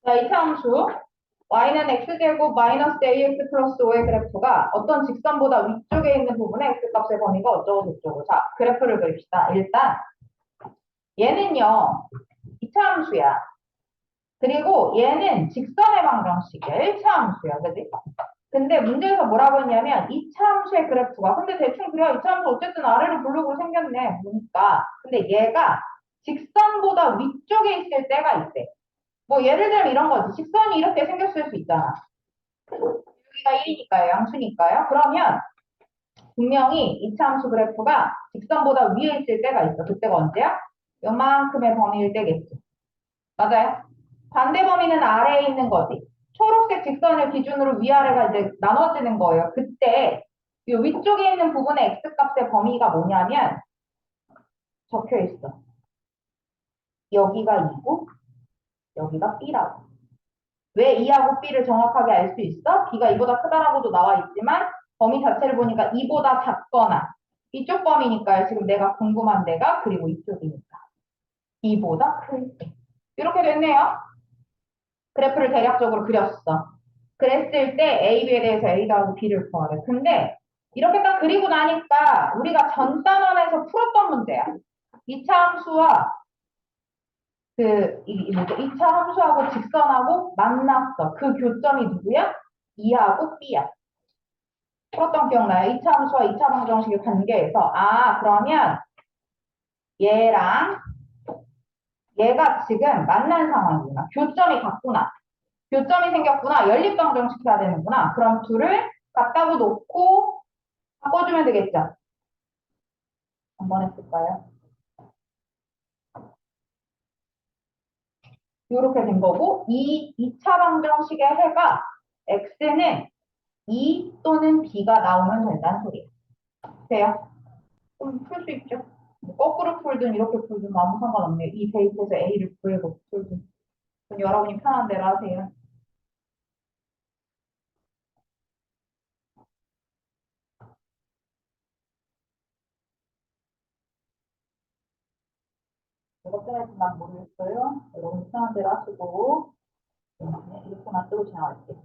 자, 이차함수 y는 x제곱 마이너스 ax 플러스 5의 그래프가 어떤 직선보다 위쪽에 있는 부분의 x값의 범위가 어쩌고 저쩌고. 자, 그래프를 그립시다. 일단 얘는요, 이차함수야. 그리고 얘는 직선의 방정식이야. 1차함수야. 그지? 근데 문제에서 뭐라고 했냐면 2차함수의 그래프가 근데 대충 그려 2차함수 어쨌든 아래로 블록으로 생겼네. 보니까. 근데 얘가 직선보다 위쪽에 있을 때가 있대. 뭐 예를 들면 이런 거지. 직선이 이렇게 생겼을 수 있잖아. 여기가 1이니까요. 양수니까요. 그러면 분명히 이차함수 그래프가 직선보다 위에 있을 때가 있어. 그때가 언제야? 요만큼의 범위일 때겠지. 맞아요? 반대 범위는 아래에 있는 거지. 초록색 직선을 기준으로 위아래가 이제 나눠지는 거예요. 그때 이 위쪽에 있는 부분의 x값의 범위가 뭐냐면 적혀 있어. 여기가 2고 여기가 b라고. 왜 E하고 B를 정확하게 알 수 있어? B가 이보다 크다라고도 나와 있지만 범위 자체를 보니까 이보다 작거나 이쪽 범위니까요. 지금 내가 궁금한 데가 그리고 이쪽이니까 이보다 클 때. 이렇게 됐네요. 그래프를 대략적으로 그렸어. 그랬을 때 A, B에 대해서 A 더하기 B를 구하래. 근데 이렇게 딱 그리고 나니까 우리가 전 단원에서 풀었던 문제야. 2차 함수와 뭐죠? 2차 함수하고 직선하고 만났어. 그 교점이 누구야? 2하고 B야. 풀었던 기억나요? 2차 함수와 2차 방정식의 관계에서 그러면 얘랑 얘가 지금 만난 상황이구나. 교점이 같구나. 교점이 생겼구나. 연립방정식 해야 되는구나. 그럼 둘을 같다고 놓고 바꿔주면 되겠죠? 한번 해볼까요? 이렇게 된 거고 이 2차 방정식의 해가 x는 2 또는 b가 나오면 된다는 소리예요. 돼요? 그럼 풀 수 있죠? 뭐 거꾸로 풀든 이렇게 풀든 아무 상관없네요. 이 데이트에서 a를 구해고 풀든. 그럼 여러분이 편한 대로 하세요. 뭐가 편할지 난 모르겠어요. 여러분이 편한 대로 하시고 네, 이렇게만 쓰고 지나갈게요.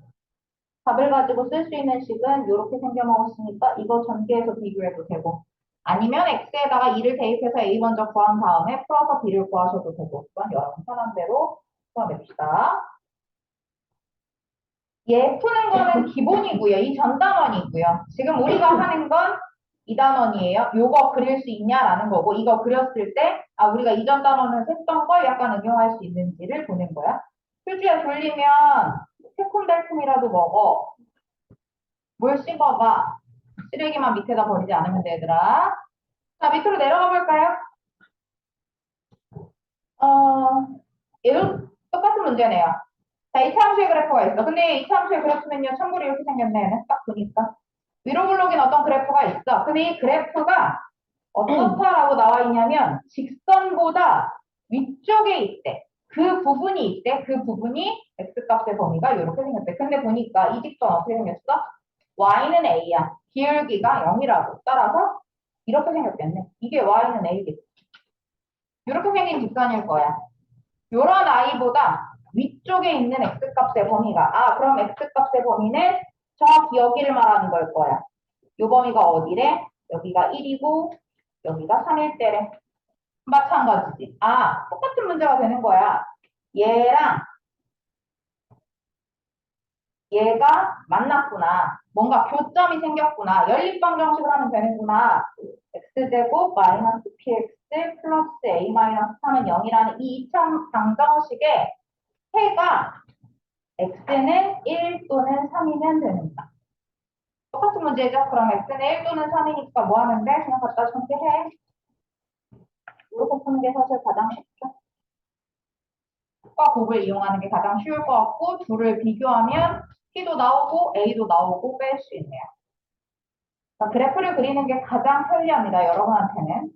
답을 가지고 쓸 수 있는 식은 이렇게 생겨 먹었으니까 이거 전개해서 비교해도 되고 아니면 x에다가 2를 대입해서 a 먼저 구한 다음에 풀어서 b를 구하셔도 되고 그건 여러분 편한 대로 풀어냅시다. 얘 푸는 거는 기본이고요. 이 전 단원이고요. 지금 우리가 하는 건 이 단원이에요. 요거 그릴 수 있냐라는 거고 이거 그렸을 때 우리가 이전 단원을 했던 걸 약간 응용할 수 있는지를 보는 거야. 휴지에 돌리면 새콤달콤이라도 먹어. 물 씹어봐. 쓰레기만 밑에다 버리지 않으면 돼, 얘들아. 자, 밑으로 내려가 볼까요? 어, 얘도 똑같은 문제네요. 자, 이차함수의 그래프가 있어. 근데 이차함수의 그래프는요, 참고로 이렇게 생겼네. 얘는 딱 보니까. 위로 블록인 어떤 그래프가 있어. 근데 이 그래프가 어떻다라고 나와 있냐면, 직선보다 위쪽에 있대. 그 부분이 있대. 그 부분이 x값의 범위가 이렇게 생겼대. 근데 보니까 이 직선 어떻게 생겼어? y는 a야. 기울기가 0이라고. 따라서 이렇게 생겼겠네. 이게 y는 a겠지. 이렇게 생긴 직선일 거야. 요런 i보다 위쪽에 있는 x값의 범위가 그럼 x값의 범위는 정확히 여기를 말하는 걸 거야. 요 범위가 어디래? 여기가 1이고 여기가 3일 때래. 마찬가지지. 똑같은 문제가 되는 거야. 얘랑 얘가 만났구나. 뭔가 교점이 생겼구나. 연립방정식을 하면 되는구나. x제곱 마이너스 px 플러스 a 마이너스 3은 0이라는 이 2차 방정식의 해가 x는 1 또는 3이면 되는구나. 똑같은 문제죠. 그럼 x는 1 또는 3이니까 뭐 하면 돼? 그냥 갖다 전개해. 이렇게 푸는 게 사실 가장 쉽죠. 과 곱을 이용하는 게 가장 쉬울 것 같고 둘을 비교하면 t도 나오고 a도 나오고 뺄 수 있네요. 그래프를 그리는 게 가장 편리합니다. 여러분한테는.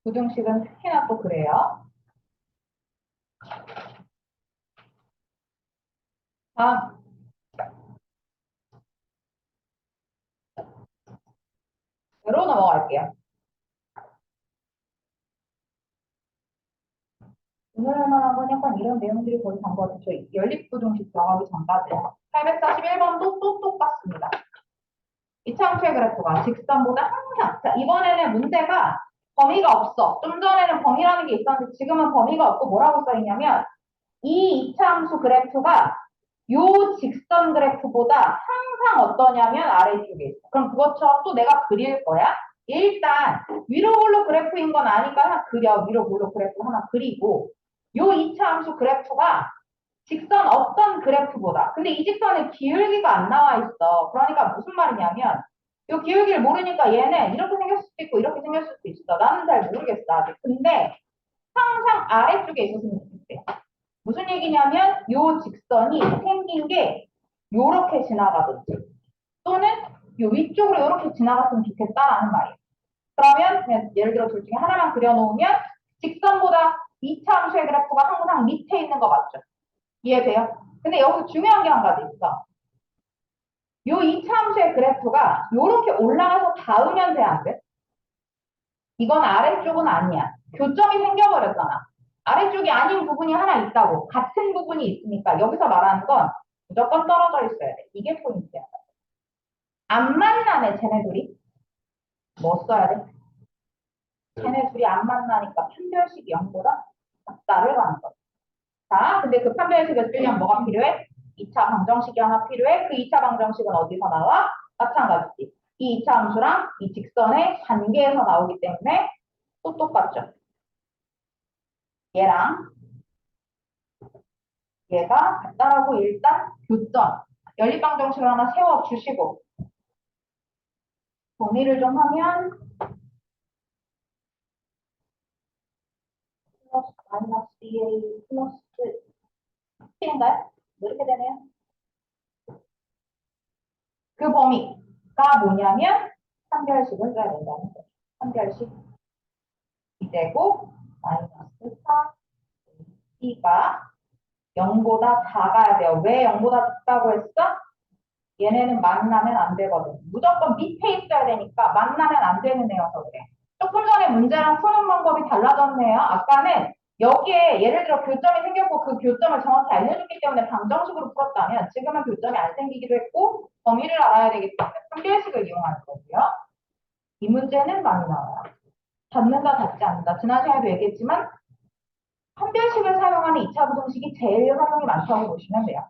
부등식은 특히나 또 그래요. 다음, 으로 넘어갈게요. 오늘 할 만한 건 약간 이런 내용들이 거의 단 것 같아요. 저희 연립부등식 정하기 전까지요. 841번도 또 똑같습니다. 이차함수의 그래프가 직선보다 항상, 자, 이번에는 문제가 범위가 없어. 좀 전에는 범위라는 게 있었는데 지금은 범위가 없고 뭐라고 써있냐면 이 이차함수 그래프가 요 직선 그래프보다 항상 어떠냐면 아래쪽에 있어. 그럼 그것처럼 또 내가 그릴 거야. 일단 위로 볼로 그래프인 건 아니까 하나 그려. 위로 볼로 그래프 하나 그리고 요 이차함수 그래프가 직선 어떤 그래프보다. 근데 이 직선에 기울기가 안 나와 있어. 그러니까 무슨 말이냐면 이 기울기를 모르니까 얘는 이렇게 생길 수도 있고 이렇게 생길 수도 있어. 나는 잘 모르겠어 아직. 근데 항상 아래쪽에 있었으면 좋겠대. 무슨 얘기냐면 이 직선이 생긴 게 요렇게 지나가든지 또는 요 위쪽으로 이렇게 지나갔으면 좋겠다라는 말이에요. 그러면 그냥 예를 들어 둘 중에 하나만 그려놓으면 직선보다 2차 함수의 그래프가 항상 밑에 있는 거 맞죠? 이해돼요? 근데 여기서 중요한 게 한 가지 있어. 요 2차 함수의 그래프가 요렇게 올라가서 닿으면 돼, 안 돼? 이건 아래쪽은 아니야. 교점이 생겨버렸잖아. 아래쪽이 아닌 부분이 하나 있다고. 같은 부분이 있으니까 여기서 말하는 건 무조건 떨어져 있어야 돼. 이게 포인트야. 안 만나네, 쟤네 둘이. 뭐 써야 돼? 쟤네 둘이 안 만나니까 판별식 0보다 작다를 가는 거야. 자, 근데 그 판별식을 쓰려면 뭐가 필요해? 2차 방정식이 하나 필요해. 그 2차 방정식은 어디서 나와? 마찬가지지. 이 2차 함수랑 이 직선의 관계에서 나오기 때문에 또 똑같죠. 얘랑 얘가 같다라고 일단 교점, 연립방정식을 하나 세워주시고 정리를 좀 하면 플러스 마이너스 2a 플러스 7인가요? 이렇게 되네요. 그 범위가 뭐냐면 판별식을 써야 된다는 거죠. 판별식 이제곱 마이너스 4 B가 0보다 작아야 돼요. 왜 0보다 작다고 했어? 얘네는 만나면 안 되거든. 무조건 밑에 있어야 되니까 만나면 안 되는 애여서 그래. 조금 전에 문제랑 푸는 방법이 달라졌네요. 아까는 여기에 예를 들어 교점이 생겼고 그 교점을 정확히 알려줬기 때문에 방정식으로 풀었다면 지금은 교점이 안 생기기도 했고 범위를 알아야 되기 때문에 판별식을 이용하는 거고요. 이 문제는 많이 나와요. 닿는다, 닿지 않는다. 지난 시간에도 얘기했지만 판별식을 사용하는 2차 부등식이 제일 활용이 많다고 보시면 돼요.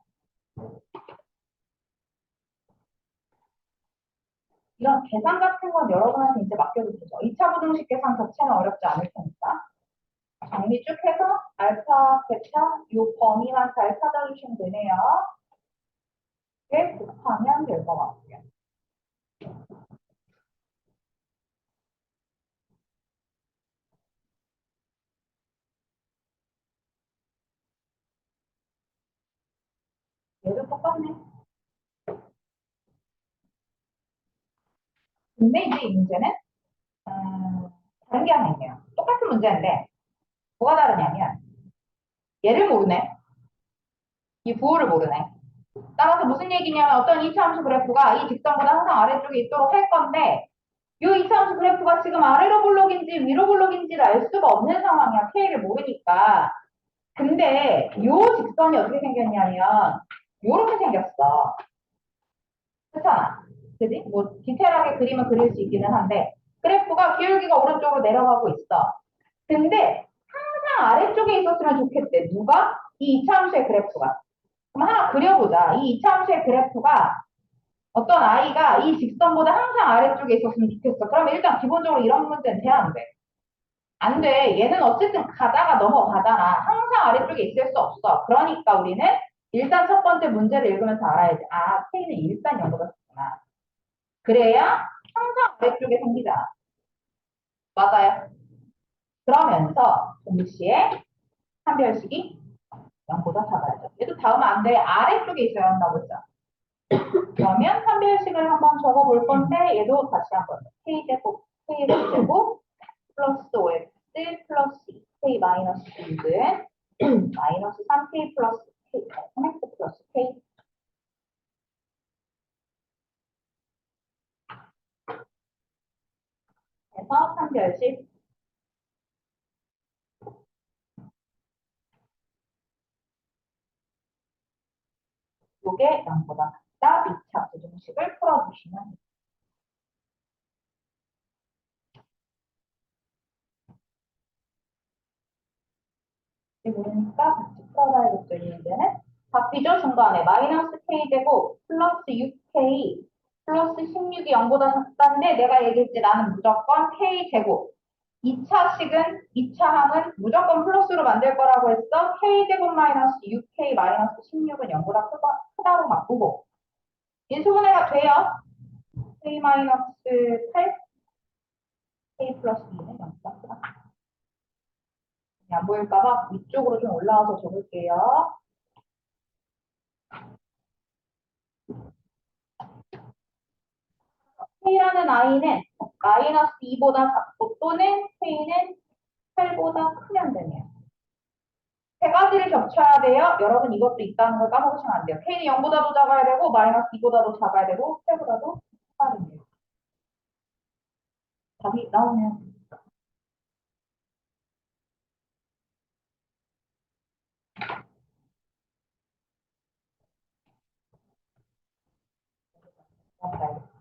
이런 계산 같은 건 여러분한테 이제 맡겨도 되죠. 2차 부등식 계산 자체는 어렵지 않을 테니까. 정리 쭉 해서 알파, 베타, 요 범위만 잘 찾아주시면 되네요. 이게 곱하면 될 것 같고요. 얘도 똑같네. 근데 이제 이 문제는 다른 게 하나 있네요. 똑같은 문제인데 뭐가 다르냐면 얘를 모르네. 이 부호를 모르네. 따라서 무슨 얘기냐면 어떤 이차함수 그래프가 이 직선보다 항상 아래쪽에 있도록 할 건데 이 이차함수 그래프가 지금 아래로 볼록인지 위로 볼록인지를 알 수가 없는 상황이야. K를 모르니까. 근데 이 직선이 어떻게 생겼냐면 이렇게 생겼어. 그렇잖아. 그지? 뭐 디테일하게 그림을 그릴 수 있기는 한데 그래프가 기울기가 오른쪽으로 내려가고 있어. 근데 항상 아래쪽에 있었으면 좋겠대. 누가? 이 이차함수의 그래프가. 그럼 하나 그려보자. 이 이차함수의 그래프가 어떤 아이가 이 직선보다 항상 아래쪽에 있었으면 좋겠어. 그러면 일단 기본적으로 이런 문제는 돼야 안 돼. 안 돼. 얘는 어쨌든 가다가 넘어가잖아. 항상 아래쪽에 있을 수 없어. 그러니까 우리는 일단 첫 번째 문제를 읽으면서 알아야지. 아, K는 일단 0보다 작구나. 그래야 항상 아래쪽에 생기잖아. 맞아요. 그러면서 동시에 한별식이 0보다 작아야죠. 얘도 다음 안 돼. 아래쪽에 있어야 한다고 했잖아. 그러면 판별식을 한번 적어볼 건데 얘도 다시 한번 k제곱 k제곱 플러스 5x 플러스 2k 마이너스 6은 마이너스 3k 플러스 k 3x 플러스 k 해서 판별식 요게 0보다 작다 2차 부등식을 풀어주시면 됩니다. 모르니까 같이 풀어봐야겠죠. 얘네들은 바뀌죠. 중간에 마이너스 k제곱 플러스 6k 플러스 16이 0보다 작다인데 내가 얘기했지. 나는 무조건 k제곱 2차 항은 무조건 플러스로 만들 거라고 했어. k제곱 마이너스 6k 마이너스 16은 0보다 크다로 바꾸고 인수분해가 돼요. k 마이너스 8 k 플러스 2는 0보다 크다. 안 보일까봐 위쪽으로 좀 올라와서 적을게요. k라는 i는 마이너스 2보다 작고 또는 k는 8보다 크면 되네요. 세 가지를 겹쳐야 돼요. 여러분 이것도 있다는 걸 까먹으시면 안 돼요. k는 0보다도 작아야 되고 마이너스 2보다도 작아야 되고 8보다도 작아야 됩니다. 답이 나오면 감사합니다.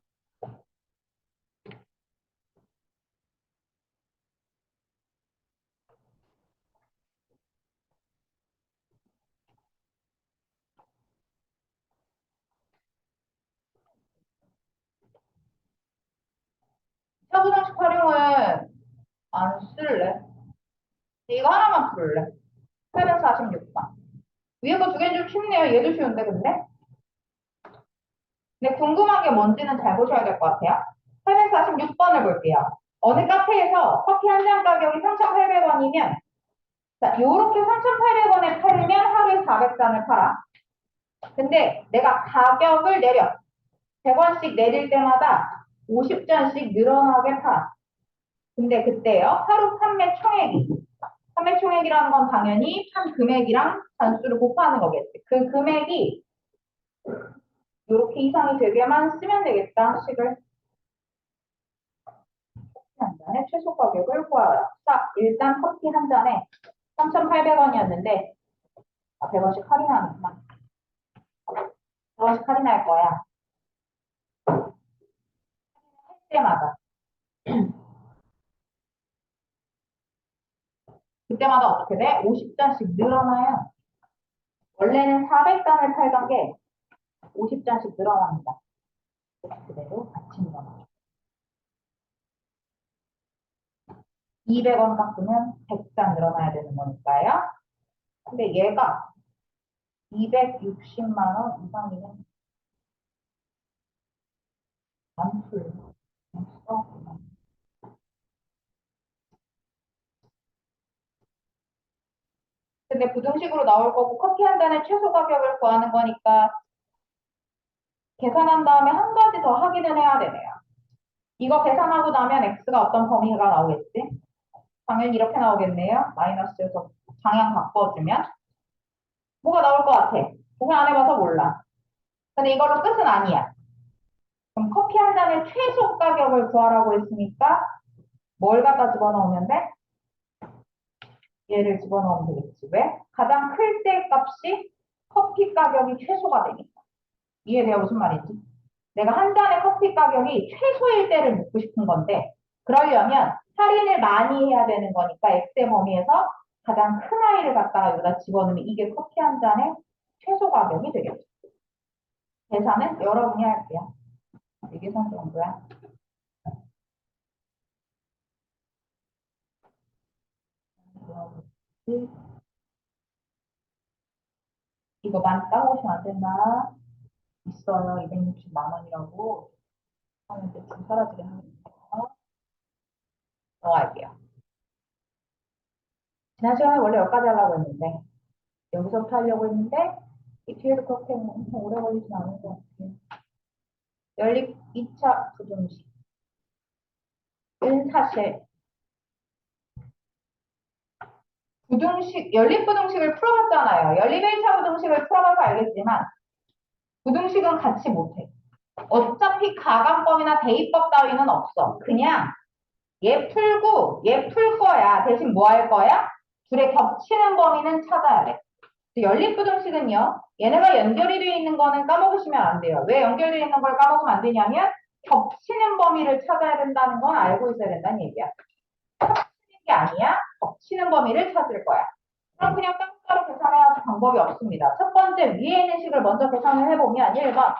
차부정식 활용은 안 쓸래. 이거 하나만 풀을래. 846번. 위에 거 두 개는 좀 쉽네요. 얘도 쉬운데 근데? 근데 궁금한 게 뭔지는 잘 보셔야 될 것 같아요. 846번을 볼게요. 어느 카페에서 커피 한 잔 가격이 3,800원이면 자, 요렇게 3,800원에 팔면 하루에 400잔을 팔아. 근데 내가 가격을 내려. 100원씩 내릴 때마다 50잔씩 늘어나게 팔아. 근데 그때요. 하루 판매 총액이. 판매 총액이라는 건 당연히 판 금액이랑 잔수를 곱하는 거겠지. 그 금액이 요렇게 이상이 되게만 쓰면 되겠다. 식을. 한 잔의 최소 가격을 구하라. 자, 일단 커피 한 잔에 3,800원이었는데 100원씩 할인하는구나. 100원씩 할인할 거야. 할 때마다. 그때마다 어떻게 돼? 50잔씩 늘어나요. 원래는 400잔을 팔던 게 50잔씩 늘어납니다. 그대로 같이 늘어나요. 200원 깎으면 100잔 늘어나야 되는 거니까요. 근데 얘가 260만 원 이상이면 안 풀려. 근데 부등식으로 나올 거고 커피 한 잔의 최소 가격을 구하는 거니까 계산한 다음에 한 가지 더 확인을 해야 되네요. 이거 계산하고 나면 x가 어떤 범위가 나오겠지? 당연히 이렇게 나오겠네요. 마이너스에서 방향 바꿔주면 뭐가 나올 것 같아? 계산 안 해봐서 몰라. 근데 이걸로 끝은 아니야. 그럼 커피 한 잔의 최소 가격을 구하라고 했으니까 뭘 갖다 집어넣으면 돼? 얘를 집어넣으면 되겠지. 왜? 가장 클 때 값이 커피 가격이 최소가 되니까. 이해돼요? 무슨 말인지? 내가 한 잔의 커피 가격이 최소일 때를 묻고 싶은 건데 그러려면 할인을 많이 해야 되는 거니까 X의 범위에서 가장 큰 아이를 갖다가 여기다 집어넣으면 이게 커피 한 잔의 최소 가격이 되겠죠. 계산은 여러분이 할게요. 이게 선 정도야. 이거 많이 따오시면 안 된다. 있어요. 260만 원이라고 하면 대충 사라지게 하면 돼요. 넘어갈게요. 지난 시간에 원래 여기까지 하려고 했는데 여기서부터 하려고 했는데 이 뒤에도 그렇게 엄청 오래 걸리진 않은 것 같아요. 연립 2차 부등식 은사실 부등식 연립 부등식을 풀어봤잖아요. 연립 1차 부등식을 풀어봐서 알겠지만 부등식은 같이 못해. 어차피 가감법이나 대입법 따위는 없어. 그냥 얘 풀고 얘 풀 거야. 대신 뭐 할 거야? 둘의 겹치는 범위는 찾아야 돼. 연립부등식은요, 얘네가 연결이 되어 있는 거는 까먹으시면 안 돼요. 왜 연결되어 있는 걸 까먹으면 안 되냐면, 겹치는 범위를 찾아야 된다는 건 알고 있어야 된다는 얘기야. 합치는 게 아니야, 겹치는 범위를 찾을 거야. 그럼 그냥 따로따로 계산해야 방법이 없습니다. 첫 번째, 위에 있는 식을 먼저 계산을 해보면, 1번.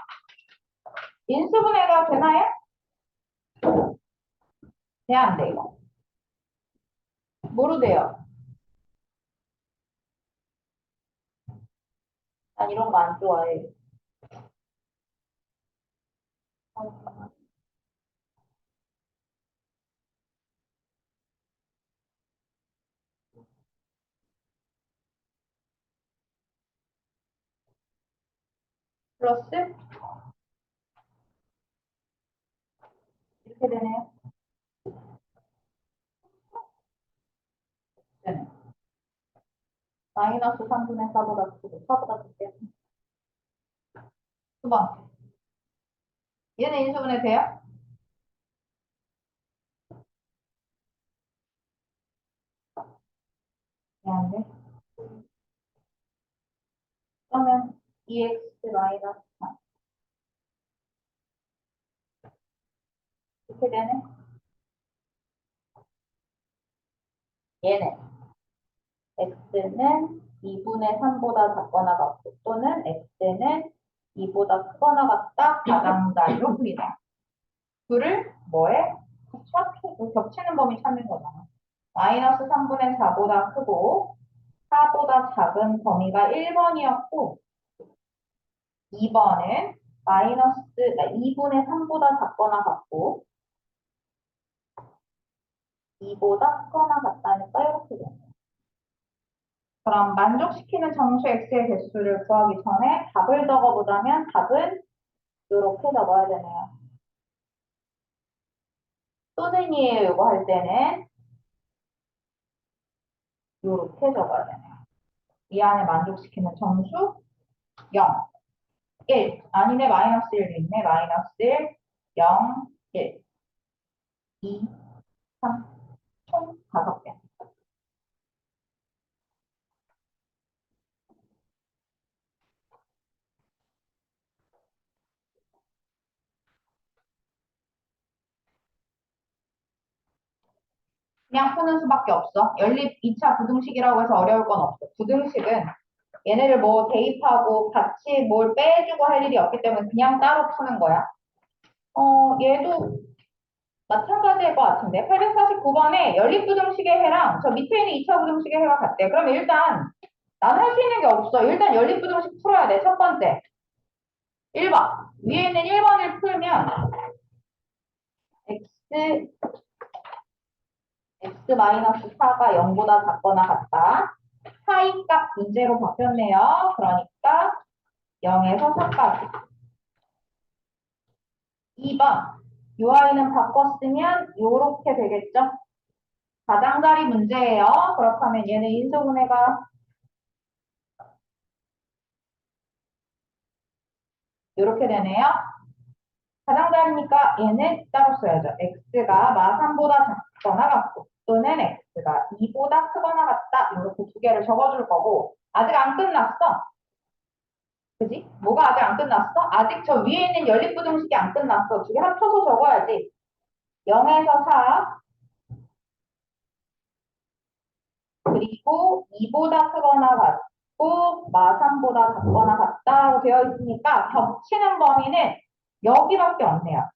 인수분해가 되나요? 돼, 안 돼, 이거? 뭐로 돼요? 난 이런 거 안 좋아해. 플러스? 이렇게 되네요. 네. 마이너스 3분의 4보다 크고 4보다 크게. 두 번. 얘는 인수분해 돼요? 네, 안 돼. 그러면 2x 마이너스 3. 이렇게 되네. 얘는 x는 2분의 3보다 작거나 같고 또는 x는 2보다 크거나 같다 가장자리로 풀이다. 둘을 뭐에? 겹치는 범위 찾는 거잖아. 마이너스 3분의 4보다 크고 4보다 작은 범위가 1번이었고 2번은 마이너스 2분의 3보다 작거나 같고 2보다 크거나 같다니까 이렇게 돼요. 그럼 만족시키는 정수 x의 개수를 구하기 전에 답을 적어보자면 답은 이렇게 적어야 되네요. 또는이에요 이거 할 때는 이렇게 적어야 되네요. 이 안에 만족시키는 정수 0, 1. 아니네 마이너스 1도 있네. 마이너스 1, 0, 1, 2, 3, 총 5개. 그냥 푸는 수밖에 없어. 연립 2차 부등식이라고 해서 어려울 건 없어. 부등식은 얘네를 뭐 대입하고 같이 뭘 빼주고 할 일이 없기 때문에 그냥 따로 푸는 거야. 얘도 마찬가지일 것 같은데. 849번에 연립부등식의 해랑 저 밑에 있는 2차 부등식의 해가 같대. 그러면 일단 나는 할 수 있는 게 없어. 일단 연립부등식 풀어야 돼. 첫 번째. 1번. 위에 있는 1번을 풀면 x, x-4가 0보다 작거나 같다. 사이값 문제로 바뀌었네요. 그러니까 0에서 4까지. 2번. 요 아이는 바꿨으면 요렇게 되겠죠? 가장자리 문제예요. 그렇다면 얘는 인수분해가 요렇게 되네요. 가장자리니까 얘는 따로 써야죠. x가 마3보다 작거나 같고 또는 x가 2보다 크거나 같다. 이렇게 두 개를 적어줄 거고 아직 안 끝났어. 그지? 뭐가 아직 안 끝났어? 아직 저 위에 있는 연립부등식이 안 끝났어. 두 개 합쳐서 적어야지. 0에서 4 그리고 2보다 크거나 같고 마3보다 작거나 같다고 되어 있으니까 겹치는 범위는 여기밖에 없네요.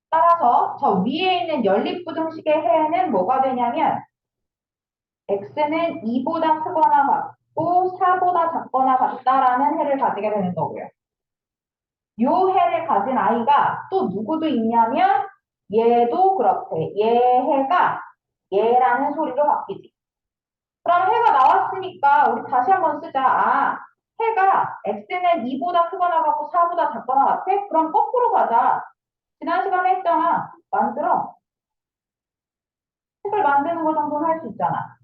따라서 저 위에 있는 연립부등식의 해는 뭐가 되냐면 x는 2보다 크거나 같고 4보다 작거나 같다라는 해를 가지게 되는 거고요. 요 해를 가진 아이가 또 누구도 있냐면 얘도 그렇대. 얘 해가 얘라는 소리로 바뀌지. 그럼 해가 나왔으니까 우리 다시 한번 쓰자. 아, 해가 x는 2보다 크거나 같고 4보다 작거나 같아? 그럼 거꾸로 가자. 지난 시간에 했잖아. 만들어. 색을 만드는 거 정도는 할 수 있잖아.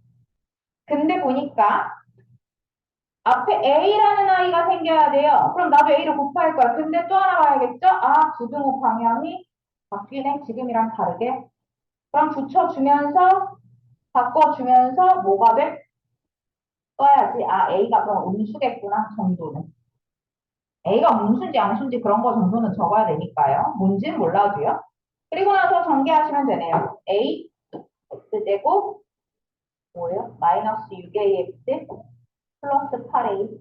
근데 보니까 앞에 A라는 아이가 생겨야 돼요. 그럼 나도 A를 곱할 거야. 근데 또 하나 봐야겠죠? 아, 부등호 방향이 바뀌네. 지금이랑 다르게. 그럼 붙여주면서, 바꿔주면서 뭐가 돼? 써야지. 해야지. 아, A가 그럼 음수겠구나, 정도는. A가 음수인지 양수인지 그런 거 정도는 적어야 되니까요. 뭔지는 몰라도요. 그리고 나서 전개하시면 되네요. A, x제곱, 뭐예요? 마이너스 6ax 플러스 8a.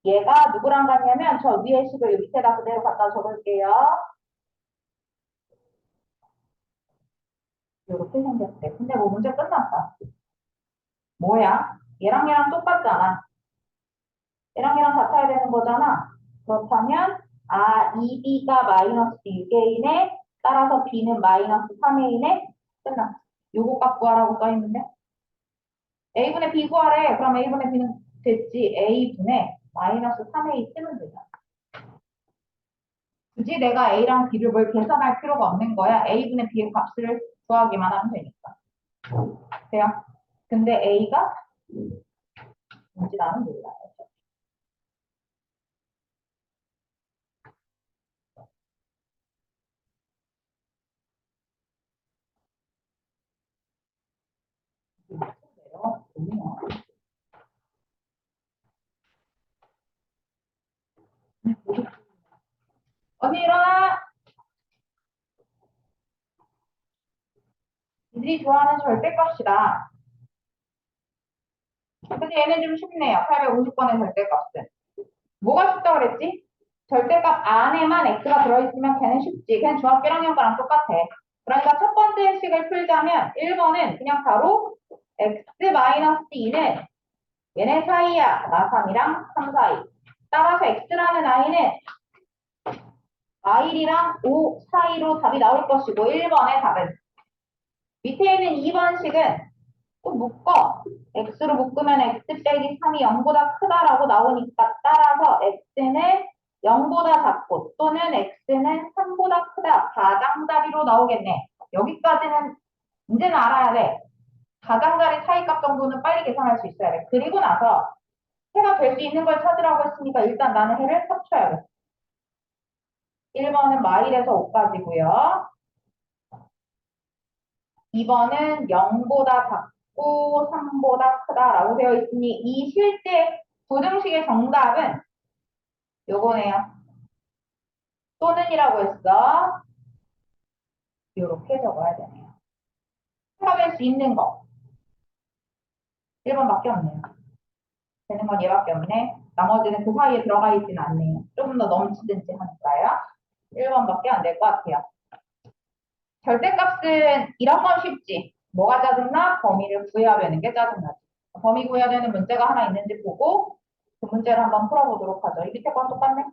얘가 누구랑 같냐면 저 위에 식을 밑에다 그대로 갖다 적을게요. 이렇게 생겼대. 근데 뭐 문제 끝났다. 뭐야? 얘랑 똑같잖아. 얘랑 같아야 되는 거잖아. 그렇다면 아, 2b가 마이너스 6a네. 따라서 b는 마이너스 3a네. 끝났어. 요거 값 구하라고 써있는데. a분의 b 구하래. 그럼 a분의 b는 됐지. a분의 마이너스 3a 쓰면 되잖아. 굳이 내가 a랑 b를 뭘 계산할 필요가 없는 거야. a분의 b의 값을 구하기만 하면 되니까. 돼요? 근데 a가 뭔지 나는 몰라요. 언니 일어나! 이들이 좋아하는 절대값이다. 근데 얘는 좀 쉽네요. 850번의 절대값은. 뭐가 쉽다 그랬지? 절대값 안에만 x가 들어있으면 걔는 쉽지. 그냥 중학교 1학년 거랑 똑같아. 그러니까 첫 번째 식을 풀자면 1번은 그냥 바로 x-2는 얘네 사이야. 나3이랑 3 사이. 따라서 x라는 i는 r이랑 5 사이로 답이 나올 것이고 1번의 답은 밑에 있는 2번 식은 또 묶어. x로 묶으면 x 빼기 3이 0보다 크다라고 나오니까 따라서 x는 0보다 작고 또는 x는 3보다 크다. 가장자리로 나오겠네. 여기까지는 이제는 알아야 돼. 가장자리 차이값 정도는 빨리 계산할 수 있어야 돼. 그리고 나서 해가 될 수 있는 걸 찾으라고 했으니까 일단 나는 해를 합쳐야겠어. 1번은 마일에서 5까지고요. 2번은 0보다 작고 3보다 크다라고 되어 있으니 이 실제 부등식의 정답은 요거네요. 또는이라고 했어. 이렇게 적어야 되네요. 찾아낼 수 있는 거. 1번밖에 없네요. 되는 건 얘밖에 없네. 나머지는 그 사이에 들어가 있지는 않네요. 조금 더 넘치든지 하니까요. 1번밖에 안 될 것 같아요. 절대값은 이런 건 쉽지. 뭐가 짜증나? 범위를 구해야 되는 게 짜증나지. 범위 구해야 되는 문제가 하나 있는지 보고 그 문제를 한번 풀어보도록 하죠. 이 밑에 건 똑같네.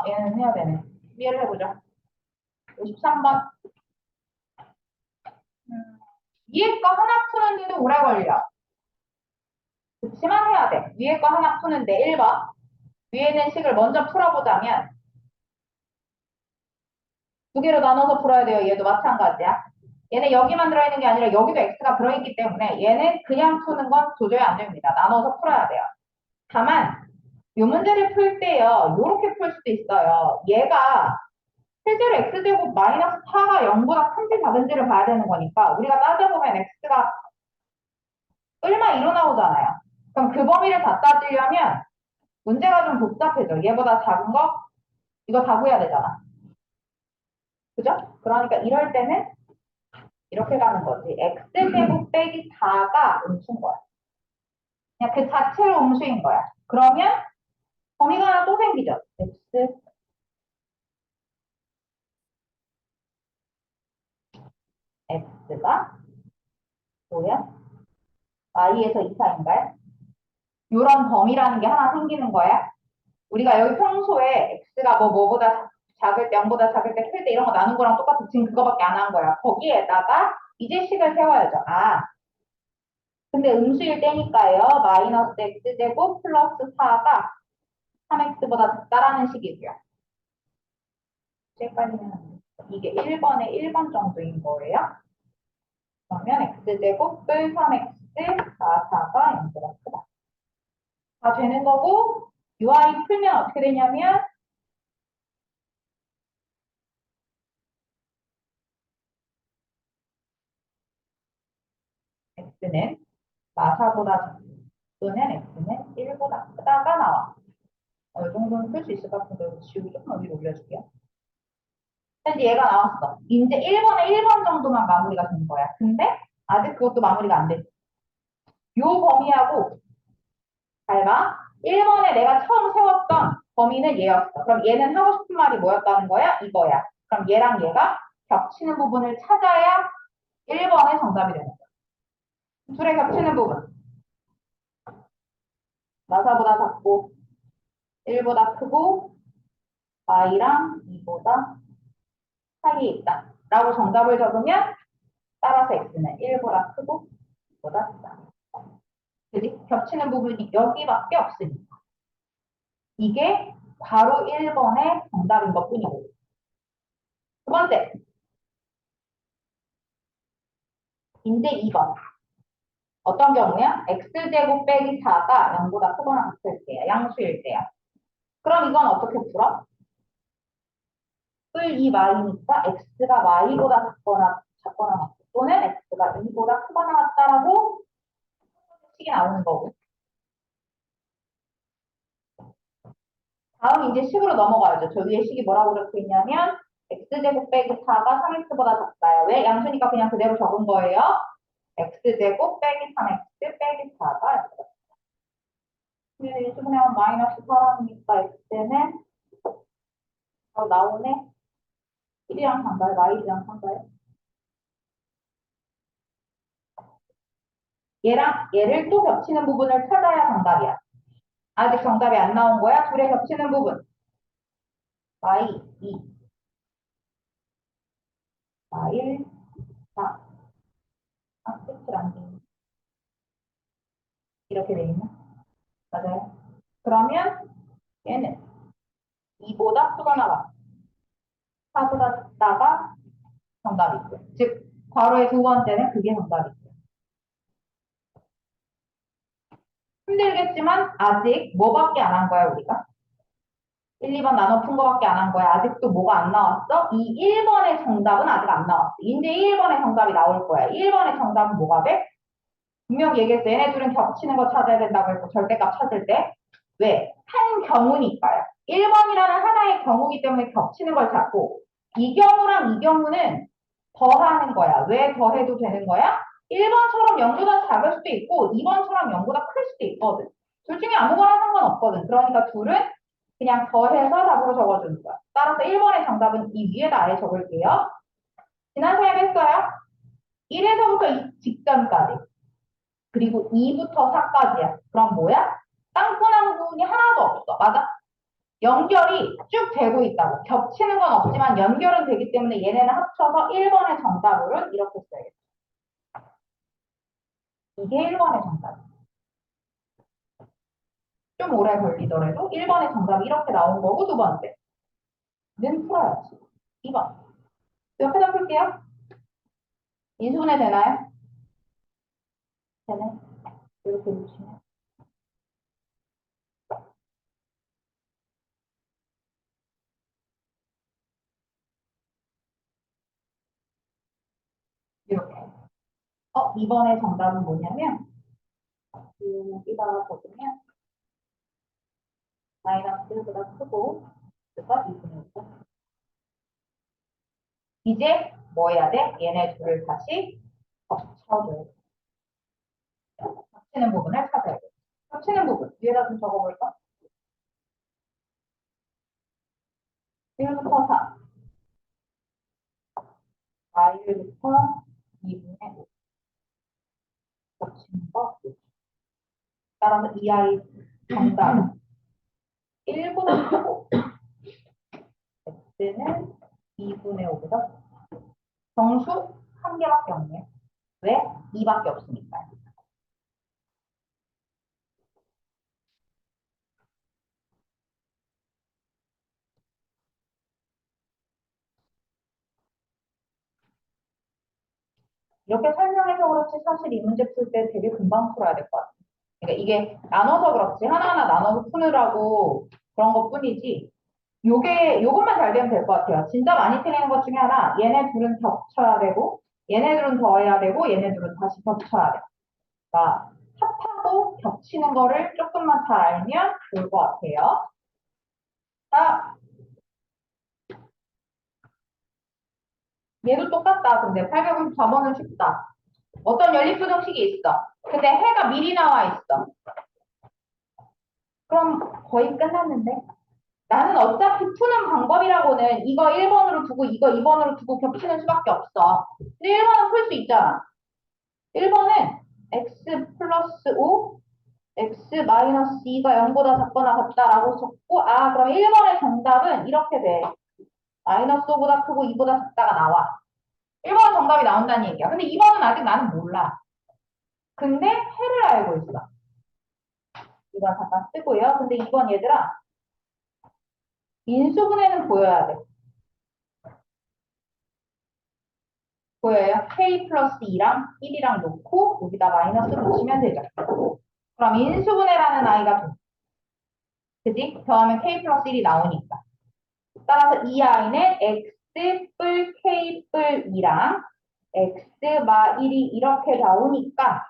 얘는 해야 되네. 이해를 해보죠. 53번. 위에 거 하나 푸는데도 오래 걸려. 그치만 해야 돼. 위에 거 하나 푸는데 1번. 위에 있는 식을 먼저 풀어보자면 두 개로 나눠서 풀어야 돼요. 얘도 마찬가지야. 얘는 여기만 들어있는 게 아니라 여기도 x가 들어있기 때문에 얘는 그냥 푸는 건 도저히 안 됩니다. 나눠서 풀어야 돼요. 다만 이 문제를 풀 때요. 이렇게 풀 수도 있어요. 얘가 실제로 x제곱 마이너스 4가 0보다 큰지 작은지를 봐야 되는 거니까 우리가 따져보면 x가 얼마 이로 나오잖아요. 그럼 그 범위를 다 따지려면 문제가 좀 복잡해져. 얘보다 작은 거 이거 다 구해야 되잖아. 그죠? 그러니까 이럴 때는 이렇게 가는 거지. x제곱 빼기 4가 음수인 거야. 그냥 그 자체로 음수인 거야. 그러면 범위가 하나 또 생기죠. x가 뭐야? y에서 2, 4인가요? 이런 범위라는 게 하나 생기는 거야. 우리가 여기 평소에 x가 뭐보다 작을 때, 0보다 작을 때, 클 때 이런 거 나눈 거랑 똑같아. 지금 그거밖에 안 한 거야. 거기에다가 이제 식을 세워야죠. 아, 근데 음수일 때니까요. 마이너스 x제곱 플러스 4가 3x보다 작다라는 식이고요. 헷갈리면 이게 1번에 1번 정도인 거예요. 그러면 x제곱 뿔 3x 4가 0보다 크다. 다 되는 거고 UI 풀면 어떻게 되냐면 x는 마사보다 작고 또는 x는 1보다 크다가 나와. 이 정도는 풀 수 있을 것 같은데 지우기 조금 위로 올려줄게요. 현재 얘가 나왔어. 이제 1번에 1번 정도만 마무리가 된 거야. 근데 아직 그것도 마무리가 안 됐어. 요 범위하고 잘 봐. 1번에 내가 처음 세웠던 범위는 얘였어. 그럼 얘는 하고 싶은 말이 뭐였다는 거야? 이거야. 그럼 얘랑 얘가 겹치는 부분을 찾아야 1번의 정답이 되는 거야. 둘의 겹치는 부분. 마사보다 작고 1보다 크고 y랑 2보다 사이에 있다. 라고 정답을 적으면 따라서 x는 1보다 크고 2보다 크다. 그지? 겹치는 부분이 여기밖에 없으니까. 이게 바로 1번의 정답인 것 뿐이고. 두 번째, 이제 2번. 어떤 경우야? x제곱 빼기 4가 0보다 크거나 같을 때야. 양수일 때야. 그럼 이건 어떻게 풀어? 뿔 2y니까 x가 y보다 작거나 같고 또는 x가 2보다 크거나 같다라고 식이 나오는 거고. 다음 이제 식으로 넘어가야죠. 저 위에 식이 뭐라고 적혀 있냐면 x제곱 빼기 4가 3x보다 작다요. 왜? 양수니까 그냥 그대로 적은 거예요. x제곱 빼기 3x 빼기 4가 1분의 마이너스 4라니까 x는 나오네. 1이랑 상가요? y랑 상가요? 얘랑 얘를 또 겹치는 부분을 찾아야 정답이야. 아직 정답이 안 나온 거야. 둘의 겹치는 부분. y 2, y 1, 4. 끝을 안 돼. 이렇게 돼 있나? 맞아요. 그러면 얘는 2보다 크거나 같아. 4보다 작다가 정답이고요. 즉, 괄호의 두 번째는 그게 정답이고요. 힘들겠지만 아직 뭐밖에 안 한 거야, 우리가? 1, 2번 나눠 푼 거밖에 안 한 거야. 아직도 뭐가 안 나왔어? 이 1번의 정답은 아직 안 나왔어. 이제 1번의 정답이 나올 거야. 1번의 정답은 뭐가 돼? 분명 얘기했어. 얘네 둘은 겹치는 거 찾아야 된다고 했고 절대값 찾을 때. 왜? 한 경우니까요. 1번이라는 하나의 경우기 때문에 겹치는 걸 찾고 이 경우랑 이 경우는 더하는 거야. 왜 더해도 되는 거야? 1번처럼 0보다 작을 수도 있고 2번처럼 0보다 클 수도 있거든. 둘 중에 아무거나 상관없거든. 그러니까 둘은 그냥 더해서 답으로 적어주는 거야. 따라서 1번의 정답은 이 위에다 아예 적을게요. 지난 시간에 했어요. 1에서부터 2 직전까지. 그리고 2부터 4까지야. 그럼 뭐야? 땅분한 부분이 하나도 없어. 맞아? 연결이 쭉 되고 있다고. 겹치는 건 없지만 연결은 되기 때문에 얘네는 합쳐서 1번의 정답으로 이렇게 써야겠다. 이게 1번의 정답. 좀 오래 걸리더라도 1번의 정답이 이렇게 나온 거고 두 번째. 는 풀어야지. 2번. 옆에다 풀게요. 인수분해 되나요? 되네. 이렇게 해주시면. 이렇게. 2번의 정답은 뭐냐면 여기다가 보시면 마이너스 1보다 크고 그가 2분의 1. 이제 뭐 해야 돼? 얘네 둘을 다시 합쳐줘야 돼. 합치는 부분을 찾아야 돼. 합치는 부분 위에다 좀 적어볼까? 1부터 4, y부터 2분의 5 합치는 거. 따라서 이 아이 정답 1보다 크고 x는 2분의 5보다 정수 한 개밖에 없네요. 왜? 2밖에 없으니까. 이렇게 설명해서 그렇지 사실 이 문제 풀 때 되게 금방 풀어야 될 것 같아요. 그러니까 이게 나눠서 그렇지 하나하나 나눠서 푸느라고 그런 것 뿐이지 요것만 잘 되면 될 것 같아요. 진짜 많이 틀리는 것 중에 하나 얘네 둘은 겹쳐야 되고 얘네 둘은 더해야 되고 얘네 둘은 다시 겹쳐야 돼. 그러니까 겹치는 거를 조금만 잘 알면 좋을 것 같아요. 자, 얘도 똑같다. 근데 854번은 쉽다. 어떤 연립부등식이 있어. 근데 해가 미리 나와 있어. 그럼 거의 끝났는데? 나는 어차피 푸는 방법이라고는 이거 1번으로 두고 이거 2번으로 두고 겹치는 수밖에 없어. 근데 1번은 풀 수 있잖아. 1번은 x 플러스 5, x 마이너스 2가 0보다 작거나 같다라고 적고, 아, 그럼 1번의 정답은 이렇게 돼. 마이너스 5보다 크고 2보다 작다가 나와. 1번은 정답이 나온다는 얘기야. 근데 2번은 아직 나는 몰라. 근데 해를 알고 있어. 이건 잠깐 쓰고요. 근데 이번 얘들아, 인수분해는 보여야 돼. 보여요? k 플러스 2랑 1이랑 놓고 여기다 마이너스 붙이면 되죠. 그럼 인수분해라는 아이가 돼. 그지? 더하면 k 플러스 1이 나오니까. 따라서 이 아이는 x 뿔 k 뿔 2랑 x 마 1이 이렇게 나오니까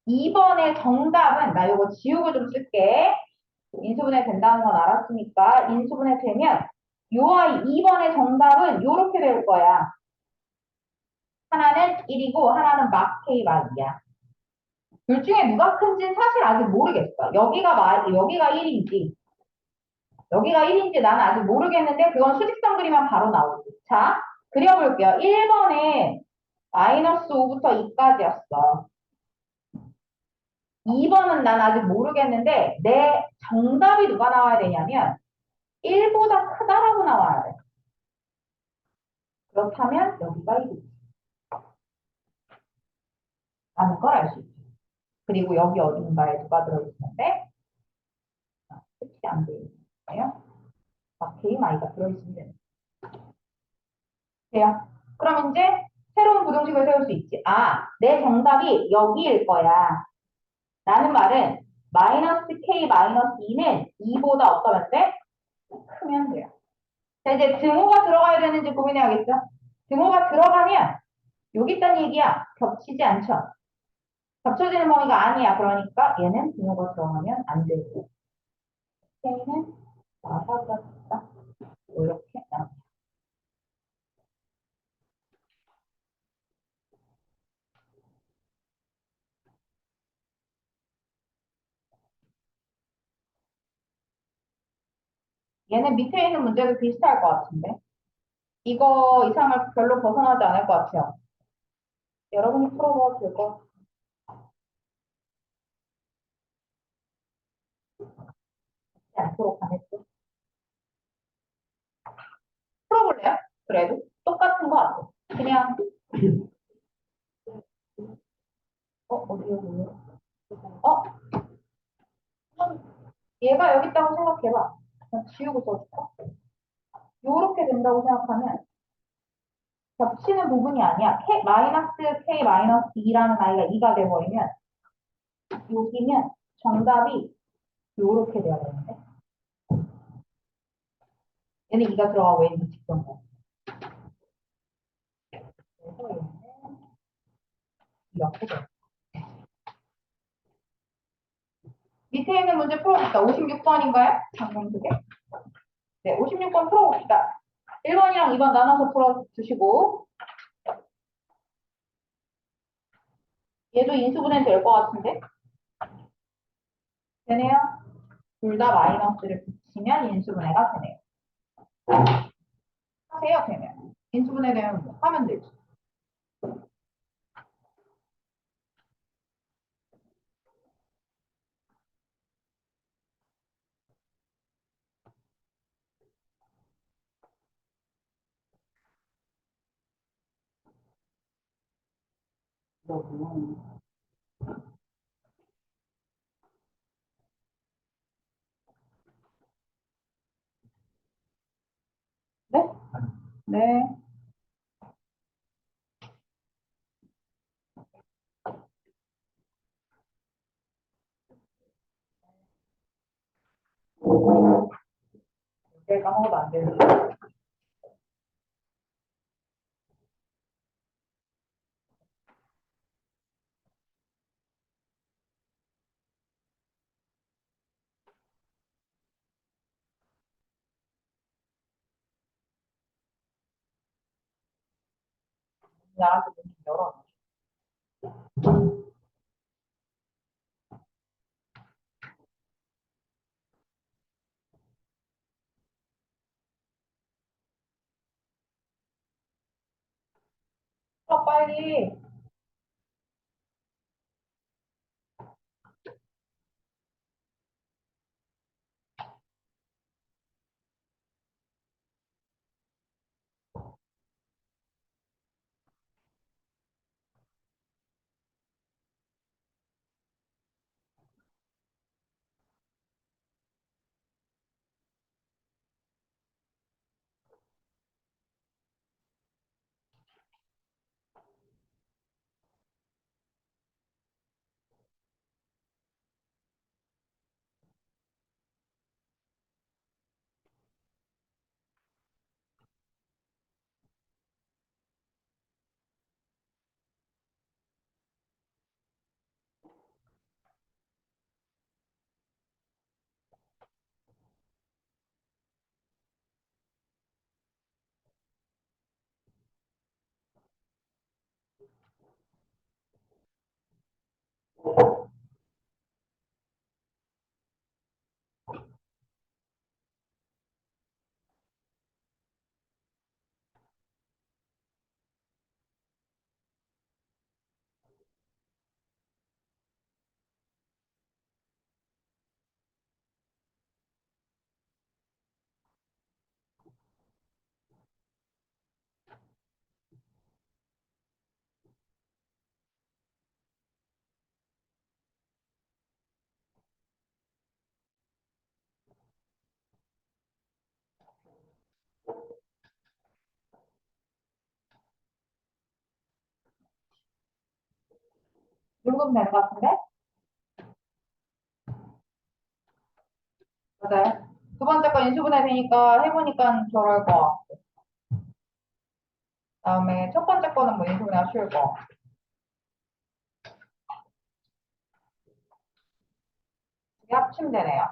2번의 정답은 나 이거 지우고 좀 쓸게. 인수분해 된다는 건 알았으니까 인수분해 되면 요 아이 2번의 정답은 요렇게 될 거야. 하나는 1이고 하나는 막 k 막 2야. 둘 중에 누가 큰지는 사실 아직 모르겠어. 여기가 1인지 여기가 1인지 나는 아직 모르겠는데 그건 수직선 그리면 바로 나오지. 자, 그려볼게요. 1번에 마이너스 5부터 2까지였어. 2번은 난 아직 모르겠는데 내 정답이 누가 나와야 되냐면 1보다 크다라고 나와야 돼. 그렇다면 여기가 1이지. 라는 걸 알 수 있지. 그리고 여기 어딘가에 누가 들어있는데 끝이 안 되어있네요. k 마이가 들어있으면 되는 돼요. 그럼 이제 새로운 부등식을 세울 수 있지. 아, 내 정답이 여기일 거야. 라는 말은 마이너스 k 마이너스 2는 2보다 어떠면 돼? 크면 돼요. 자, 이제 등호가 들어가야 되는지 고민해야겠죠? 등호가 들어가면 여기 있다는 얘기야. 겹치지 않죠? 겹쳐지는 범위가 아니야. 그러니까 얘는 등호가 들어가면 안 되고 k는 나사보다 작다. 이렇게 나옵니다. 얘는 밑에 있는 문제도 비슷할 것 같은데. 이거 이상을 별로 벗어나지 않을 것 같아요. 여러분이 풀어봐도 될 것 같아요. 않도록 하겠죠. 풀어볼래요? 그래도 똑같은 것 같아. 그냥 어디요? 어? 얘가 여기 있다고 생각해봐. 그냥 지우고 써줄까? 요렇게 된다고 생각하면 겹치는 부분이 아니야. K 마이너스 2라는 아이가 2가 돼버리면 여기면 정답이 요렇게 돼야 되는데 얘는 2가 들어가고 얘는 직선거. 그래서 얘는 이렇게 돼. 밑에 있는 문제 풀어봅시다. 56번인가요? 방금 그게? 네, 56번 풀어봅시다. 1번이랑 2번 나눠서 풀어주시고 얘도 인수분해 될 것 같은데? 되네요? 둘 다 마이너스를 붙이면 인수분해가 되네요. 하세요, 되면. 인수분해 되면 뭐 하면 되지. 네? 네. 내가 까먹어도 안 되는데. 나가서 문 열어. 빨리. 요금 되는 것 같은데? 맞아요. 두 번째 거 인수분해 되니까 해보니까 저럴 거. 다음에 첫 번째 거는 뭐 인수분해가 쉬울 거. 이게 합치면 되네요.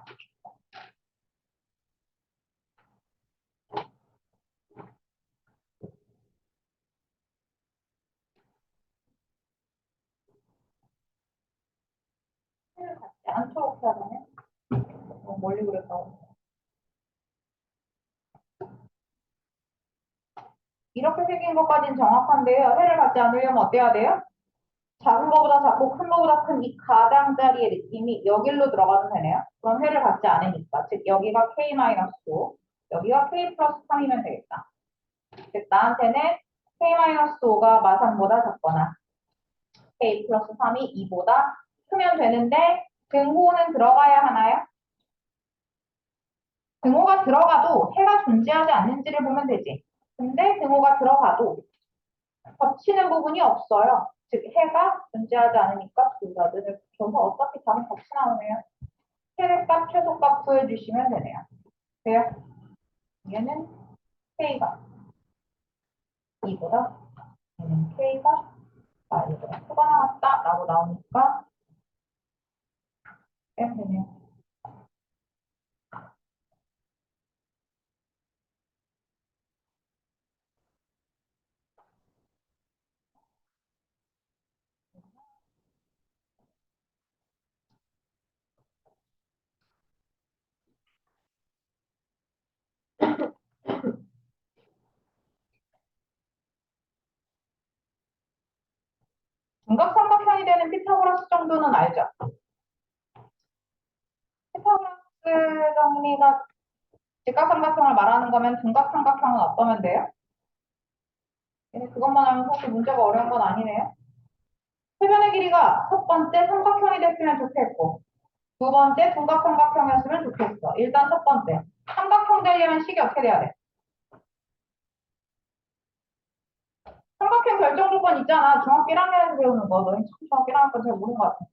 해를 같지 않도록 해야 되네. 너무 멀리 그랬다고. 이렇게 생긴 것까지는 정확한데요. 해를 갖지 않으려면 어때야 돼요? 작은 거보다 작고 큰 거보다 큰 이 가장자리의 느낌이 여기로 들어가도 되네요. 그럼 해를 갖지 않으니까. 즉 여기가 K-5, 여기가 K 플러스 3이면 되겠다. 즉 나한테는 K-5가 마상보다 작거나 K 플러스 3이 2보다 크면 되는데 등호는 들어가야 하나요? 등호가 들어가도 해가 존재하지 않는지를 보면 되지. 근데 등호가 들어가도 겹치는 부분이 없어요. 즉 해가 존재하지 않으니까 둘 다 눈을 붙여서 어차피 답은 같이 나오네요. 최대값, 최소값 구해주시면 되네요. 돼요? 얘는 K가 2보다 얘는 K가 4보다 크가 나왔다 라고 나오니까 빼면 되네요. 중각삼각형이 되는 피타고라스 정도는 알죠? 피타고라스 정리가 직각삼각형을 말하는 거면 중각삼각형은 어떠면 돼요? 그것만 하면 사실 문제가 어려운 건 아니네요. 해변의 길이가 첫 번째 삼각형이 됐으면 좋겠고 두 번째 두각삼각형이었으면 좋겠어. 일단 첫 번째 삼각형 되려면 식이 어떻게 돼야 돼? 삼각형 결정 조건 있잖아. 중학교 1학년에서 배우는 거. 너희 참 중학교 1학년 건잘 모르는 것 같아.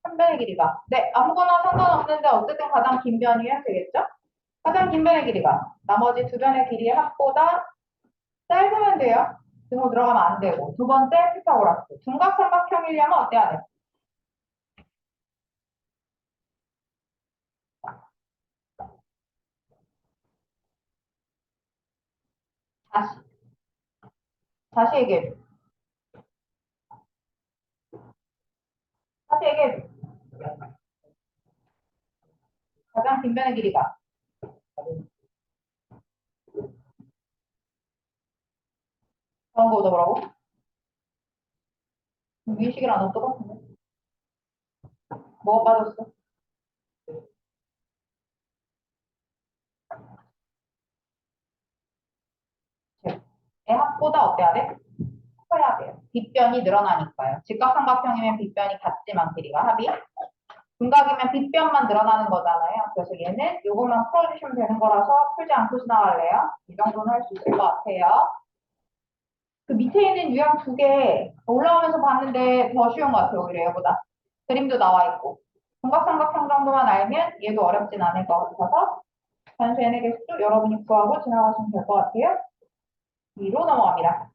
한 변의 길이가. 네, 아무거나 상관없는데 어쨌든 가장 긴 변이면 되겠죠? 가장 긴 변의 길이가 나머지 두 변의 길이의 합보다 짧으면 돼요. 등호 들어가면 안 되고. 두 번째 피타고라스. 둔각삼각형이려면 어때야 돼? 다시. 다시 얘기해줘. 다시 얘기해줘. 가장 긴 변의 길이가. 그런 거보다 뭐라고? 위식이랑 너 똑같은데? 뭐가 빠졌어? 합보다 어때야 돼? 커야 돼요. 빗변이 늘어나니까요. 직각삼각형이면 빗변이 같지만 길이가 합이. 분각이면 빗변만 늘어나는 거잖아요. 그래서 얘는 요것만 풀어주시면 되는 거라서 풀지 않고 지나갈래요? 이 정도는 할 수 있을 것 같아요. 그 밑에 있는 유형 두 개 올라오면서 봤는데 더 쉬운 것 같아요. 오히려 얘보다. 그림도 나와 있고. 분각삼각형 정도만 알면 얘도 어렵진 않을 것 같아서 단수 n의 개수 여러분이 구하고 지나가시면 될 것 같아요. 2로 넘어갑니다.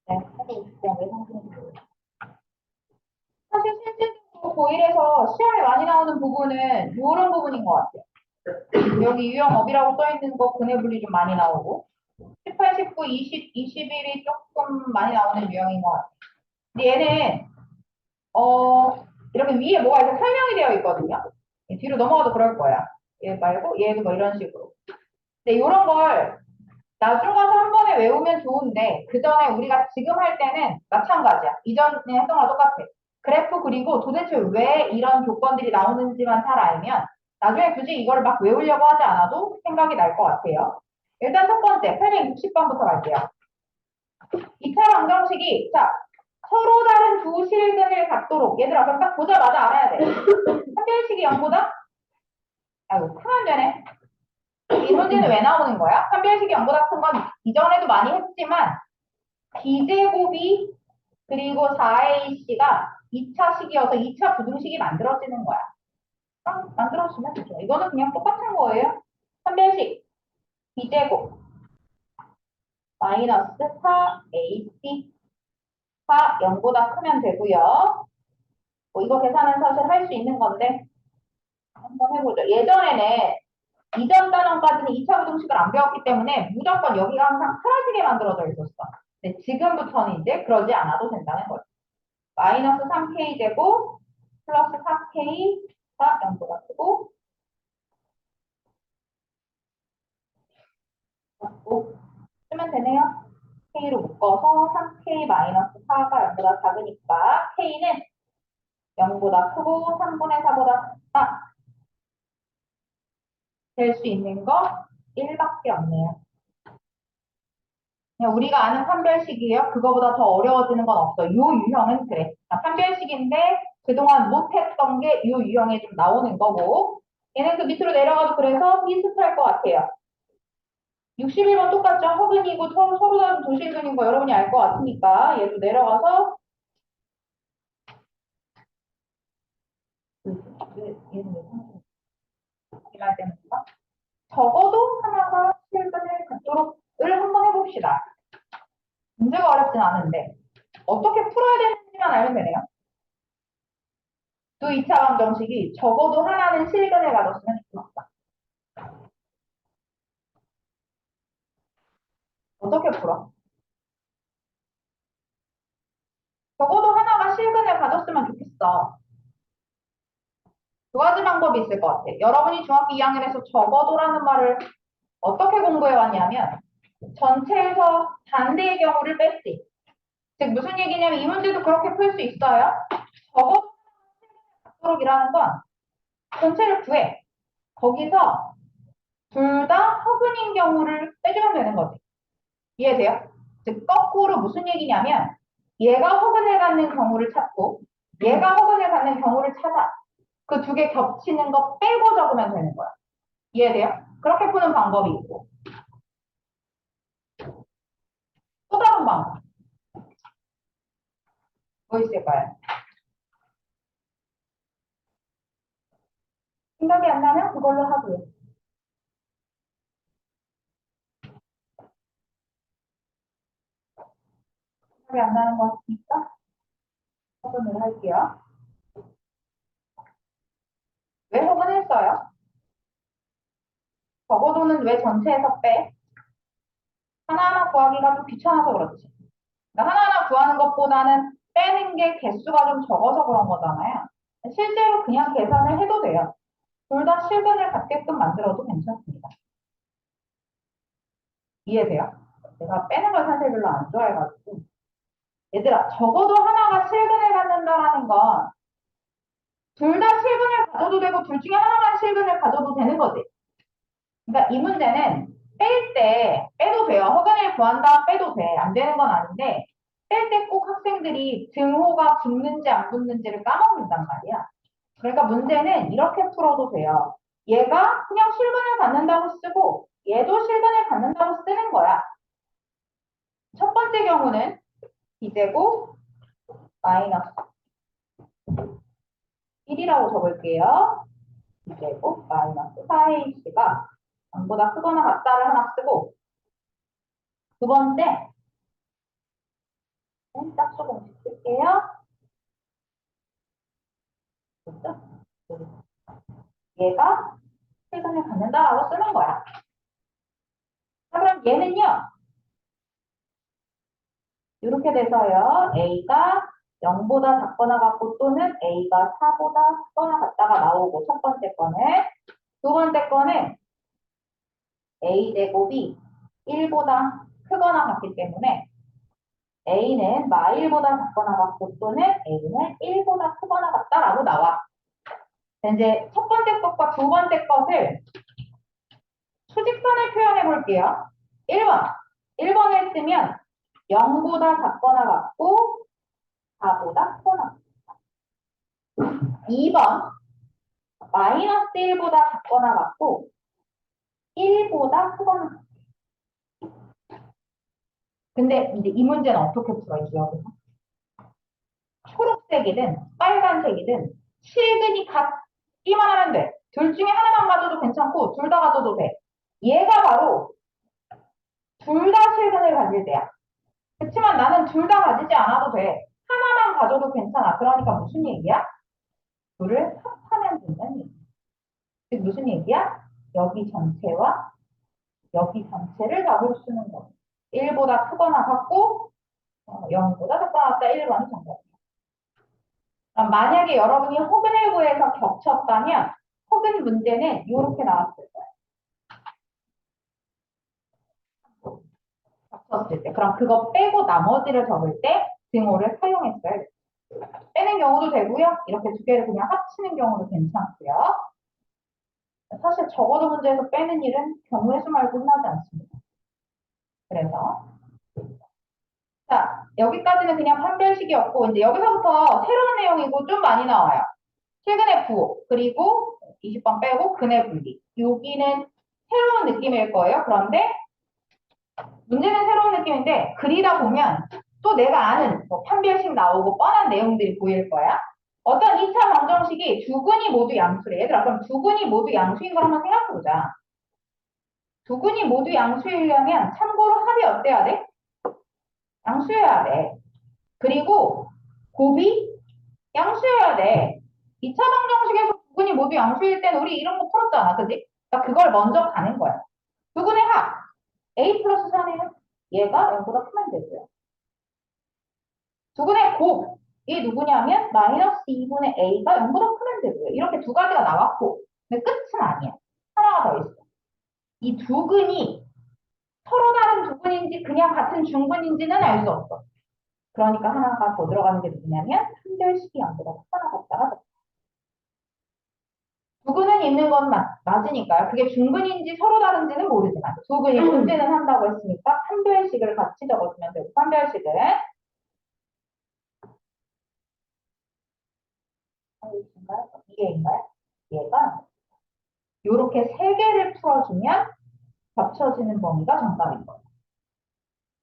네, 하고 있고 왜 상승이 사실 실질적으로 고1에서 시험에 많이 나오는 부분은 이런 부분인 것 같아요. 여기 유형업이라고 써있는 거 근해 분리 좀 많이 나오고 18, 19, 20, 21이 조금 많이 나오는 유형인 것 같아요. 근데 얘는 이렇게 위에 뭐가 이렇게 설명이 되어 있거든요. 뒤로 넘어가도 그럴 거야. 얘 말고 얘도 뭐 이런 식으로. 근데 이런 걸 나중 가서 한 번에 외우면 좋은데 그 전에 우리가 지금 할 때는 마찬가지야. 이전에 했던 거랑 똑같아. 그래프 그리고 도대체 왜 이런 조건들이 나오는지만 잘 알면 나중에 굳이 이걸 막 외우려고 하지 않아도 생각이 날 것 같아요. 일단 첫 번째, 860번부터 갈게요. 2차 방정식이, 자, 서로 다른 두 실근을 갖도록, 얘들아, 그럼 딱 보자마자 알아야 돼. 한별식이 0보다? 아이고, 크면 되네. 이 문제는 왜 나오는 거야? 한별식이 0보다 큰 건 이전에도 많이 했지만, B제곱이 그리고 4AC가 2차 식이어서 2차 부등식이 만들어지는 거야. 만들어지면 되죠. 이거는 그냥 똑같은 거예요. 한별식 B제곱 마이너스 4AC가 0보다 크면 되고요. 뭐 이거 계산은 사실 할 수 있는 건데 한번 해보죠. 예전에는 이전 단원까지는 2차 부등식을 안 배웠기 때문에 무조건 여기가 항상 사라지게 만들어져 있었어. 근데 지금부터는 이제 그러지 않아도 된다는 거죠. 마이너스 3K 제곱 플러스 4K가 0보다 크고 고 쓰면 되네요. K로 묶어서 3K 마이너스 4가 0보다 작으니까 K는 0보다 크고 3분의 4보다 작다. 될 수 있는 거 1밖에 없네요. 그냥 우리가 아는 판별식이에요. 그거보다 더 어려워지는 건 없어. 요 유형은 그래. 판별식인데 그동안 못했던 게 요 유형에 좀 나오는 거고 얘는 그 밑으로 내려가도 그래서 비슷할 것 같아요. 61번 똑같죠? 허근이고 서로 다른 도실근인 거 여러분이 알 것 같으니까 얘도 내려가서 얘는 왜 때문인가? 적어도 하나가 실근을 갖도록을 한번 해봅시다. 문제가 어렵진 않은데 어떻게 풀어야 되는지만 알면 되네요. 또 2차 방정식이 적어도 하나는 실근을 가졌으면 좋겠다. 어떻게 풀어? 적어도 하나가 실근을 가졌으면 좋겠어. 두 가지 방법이 있을 것 같아. 여러분이 중학교 2학년에서 적어도라는 말을 어떻게 공부해 왔냐면 전체에서 반대의 경우를 뺐지. 즉 무슨 얘기냐면 이 문제도 그렇게 풀 수 있어요. 적어도 하도록이라는 건 전체를 구해. 거기서 둘 다 허근인 경우를 빼주면 되는 거지. 이해돼요? 즉 거꾸로 무슨 얘기냐면 얘가 허근을 갖는 경우를 찾고 얘가 허근을 갖는 경우를 찾아 그 두 개 겹치는 거 빼고 적으면 되는 거야. 이해돼요? 그렇게 푸는 방법이 있고 또 다른 방법 뭐 있을까요? 생각이 안 나면 그걸로 하고요. 생각이 안 나는 것 같으니까 허근을 할게요. 왜 허근을 써요? 적어도는 왜 전체에서 빼? 하나하나 구하기가 좀 귀찮아서 그렇지. 그러니까 하나하나 구하는 것보다는 빼는 게 개수가 좀 적어서 그런 거잖아요. 실제로 그냥 계산을 해도 돼요. 둘 다 실근을 갖게끔 만들어도 괜찮습니다. 이해돼요? 제가 빼는 걸 사실 별로 안 좋아해가지고. 얘들아, 적어도 하나가 실근을 갖는다라는 건 둘 다 실근을 가져도 되고 둘 중에 하나만 실근을 가져도 되는 거지. 그러니까 이 문제는 뺄 때 빼도 돼요. 허근을 구한다 빼도 돼. 안 되는 건 아닌데 뺄 때 꼭 학생들이 등호가 붙는지 안 붙는지를 까먹는단 말이야. 그러니까 문제는 이렇게 풀어도 돼요. 얘가 그냥 실근을 갖는다고 쓰고 얘도 실근을 갖는다고 쓰는 거야. 첫 번째 경우는 b제곱 마이너스 1이라고 적을게요. b제곱 마이너스 4ac가 0보다 크거나 같다를 하나 쓰고 두 번째 짝수 공식 쓸게요. 그렇죠? 얘가 실근을 갖는다라고 쓰는 거야. 자, 그럼 얘는요. 이렇게 돼서요. a가 0보다 작거나 같고 또는 a가 4보다 크거나 같다가 나오고 첫 번째 거는 두 번째 거는 a제곱이 1보다 크거나 같기 때문에 a는 마1보다 작거나 같고 또는 a는 1보다 크거나 같다라고 나와. 이제 첫 번째 것과 두 번째 것을 수직선을 표현해 볼게요. 1번. 1번을 쓰면 0보다 작거나 같고 4보다 크거나. 2번. 마이너스 1보다 작거나 같고 1보다 크거나. 근데 이제 이 문제는 어떻게 풀어야지 여기서? 초록색이든 빨간색이든 실근이 같기만 하면 돼. 둘 중에 하나만 가져도 괜찮고 둘 다 가져도 돼. 얘가 바로 둘 다 실근을 가질 때야. 그렇지만 나는 둘 다 가지지 않아도 돼. 하나만 가져도 괜찮아. 그러니까 무슨 얘기야? 둘을 합하면 된다는 얘기야. 즉 무슨 얘기야? 여기 전체와 여기 전체를 답으로 쓰는 거. 1보다 크거나 같고 0보다 작거나 같다. 1번이 정답이야. 만약에 여러분이 허근을 구해서 겹쳤다면 허근 문제는 이렇게 나왔을 거예요. 겹쳤을 때. 그럼 그거 빼고 나머지를 적을 때 등호를 사용했어요. 빼는 경우도 되고요. 이렇게 두 개를 그냥 합치는 경우도 괜찮고요. 사실 적어도 문제에서 빼는 일은 경우의 수 말고 흔하지 않습니다. 그래서 자 여기까지는 그냥 판별식이었고 이제 여기서부터 새로운 내용이고 좀 많이 나와요. 최근의 부호 그리고 20번 빼고 근의 분리. 여기는 새로운 느낌일 거예요. 그런데 문제는 새로운 느낌인데 그리다 보면 또 내가 아는 뭐 판별식 나오고 뻔한 내용들이 보일 거야. 어떤 2차 방정식이 두 근이 모두 양수래. 얘들아 그럼 두 근이 모두 양수인 걸 한번 생각해보자. 두 근이 모두 양수이려면 참고로 합이 어때야 돼? 양수여야 돼. 그리고 곱이 양수여야 돼. 2차 방정식에서 두 근이 모두 양수일 때는 우리 이런 거 풀었잖아. 그지? 그러니까 그걸 먼저 가는 거야. 두 근의 합. a 플러스 3이면 얘가 0보다 크면 되고요. 두 근의 곱이 누구냐면 마이너스 2분의 a가 0보다 크면 되고요. 이렇게 두 가지가 나왔고 근데 끝은 아니야. 하나가 더 있어. 이 두 근이 서로 다른 두 근인지 그냥 같은 중근인지는 알 수 없어. 그러니까 하나가 더 들어가는 게 누구냐면 판별식이 0보다 크거나 같다가 두 근은 있는 건 맞으니까요. 그게 중근인지 서로 다른지는 모르지만 두 근이 존재는 한다고 했으니까 판별식을 같이 적어주면 되고 판별식은 이게인가요? 얘가 이렇게 세 개를 풀어주면 겹쳐지는 범위가 정답인 거예요.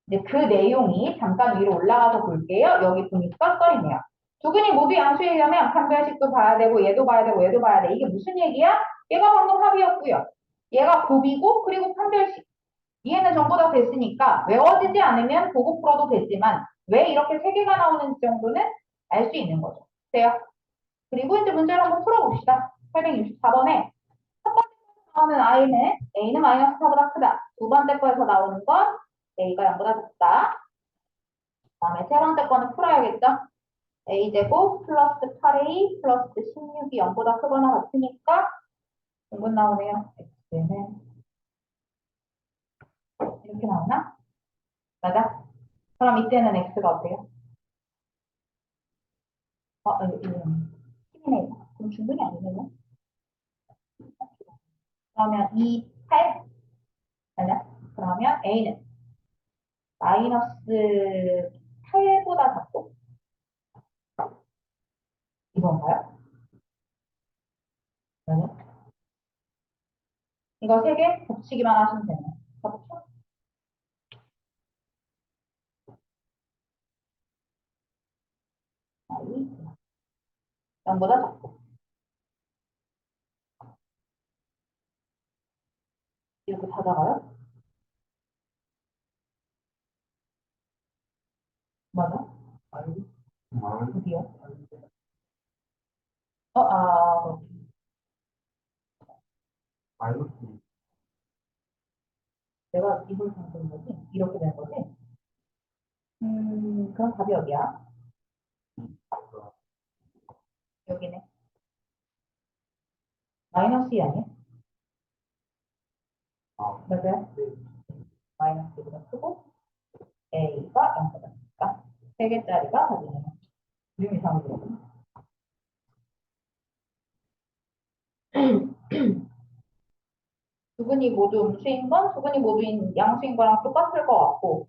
이제 그 내용이 잠깐 위로 올라가서 볼게요. 여기 보니까 써있네요. 두 근이 모두 양수이려면 판별식도 봐야 되고 얘도 봐야 되고 얘도 봐야 돼. 이게 무슨 얘기야? 얘가 방금 합이었고요. 얘가 곱이고 그리고 판별식. 이해는 전부 다 됐으니까 외워지지 않으면 보고 풀어도 되지만 왜 이렇게 세 개가 나오는지 정도는 알 수 있는 거죠. 돼요? 그리고 이제 문제를 한번 풀어봅시다. 864번에 첫 번째 거에서 나오는 i는 a는 마이너스 4보다 크다. 두 번째 거에서 나오는 건 a가 0보다 작다. 다음에 세 번째 거는 풀어야겠죠? a제곱 플러스 8a 플러스 16이 0보다 크거나 같으니까 0분 나오네요. x는 이렇게 나오나? 맞아? 그럼 이때는 x가 어때요? 이거 10이네. 그럼 충분히 아니네요. 그러면 2, 8. 맞아? 그러면 a는 마이너스 8보다 작고 이건가요? 맞아? 이거 세 개 곱치기만 하시면 되네요. 그렇죠? i 0보다 작고 이렇게 찾아가요? 맞아? 아니, 어디요? 그렇지. 내가 이걸 생각한 거지? 이렇게 된 거지? 그럼 답이 어디야? 여기네. 마이너스 2 아니야? 맞아요? 마이너스 2보다 크고 a가 0보다 크니까 3개짜리가 답이네요. 이름 이상으로 두 분이 모두 음수인 건 두 분이 모두 양수인 거랑 똑같을 것 같고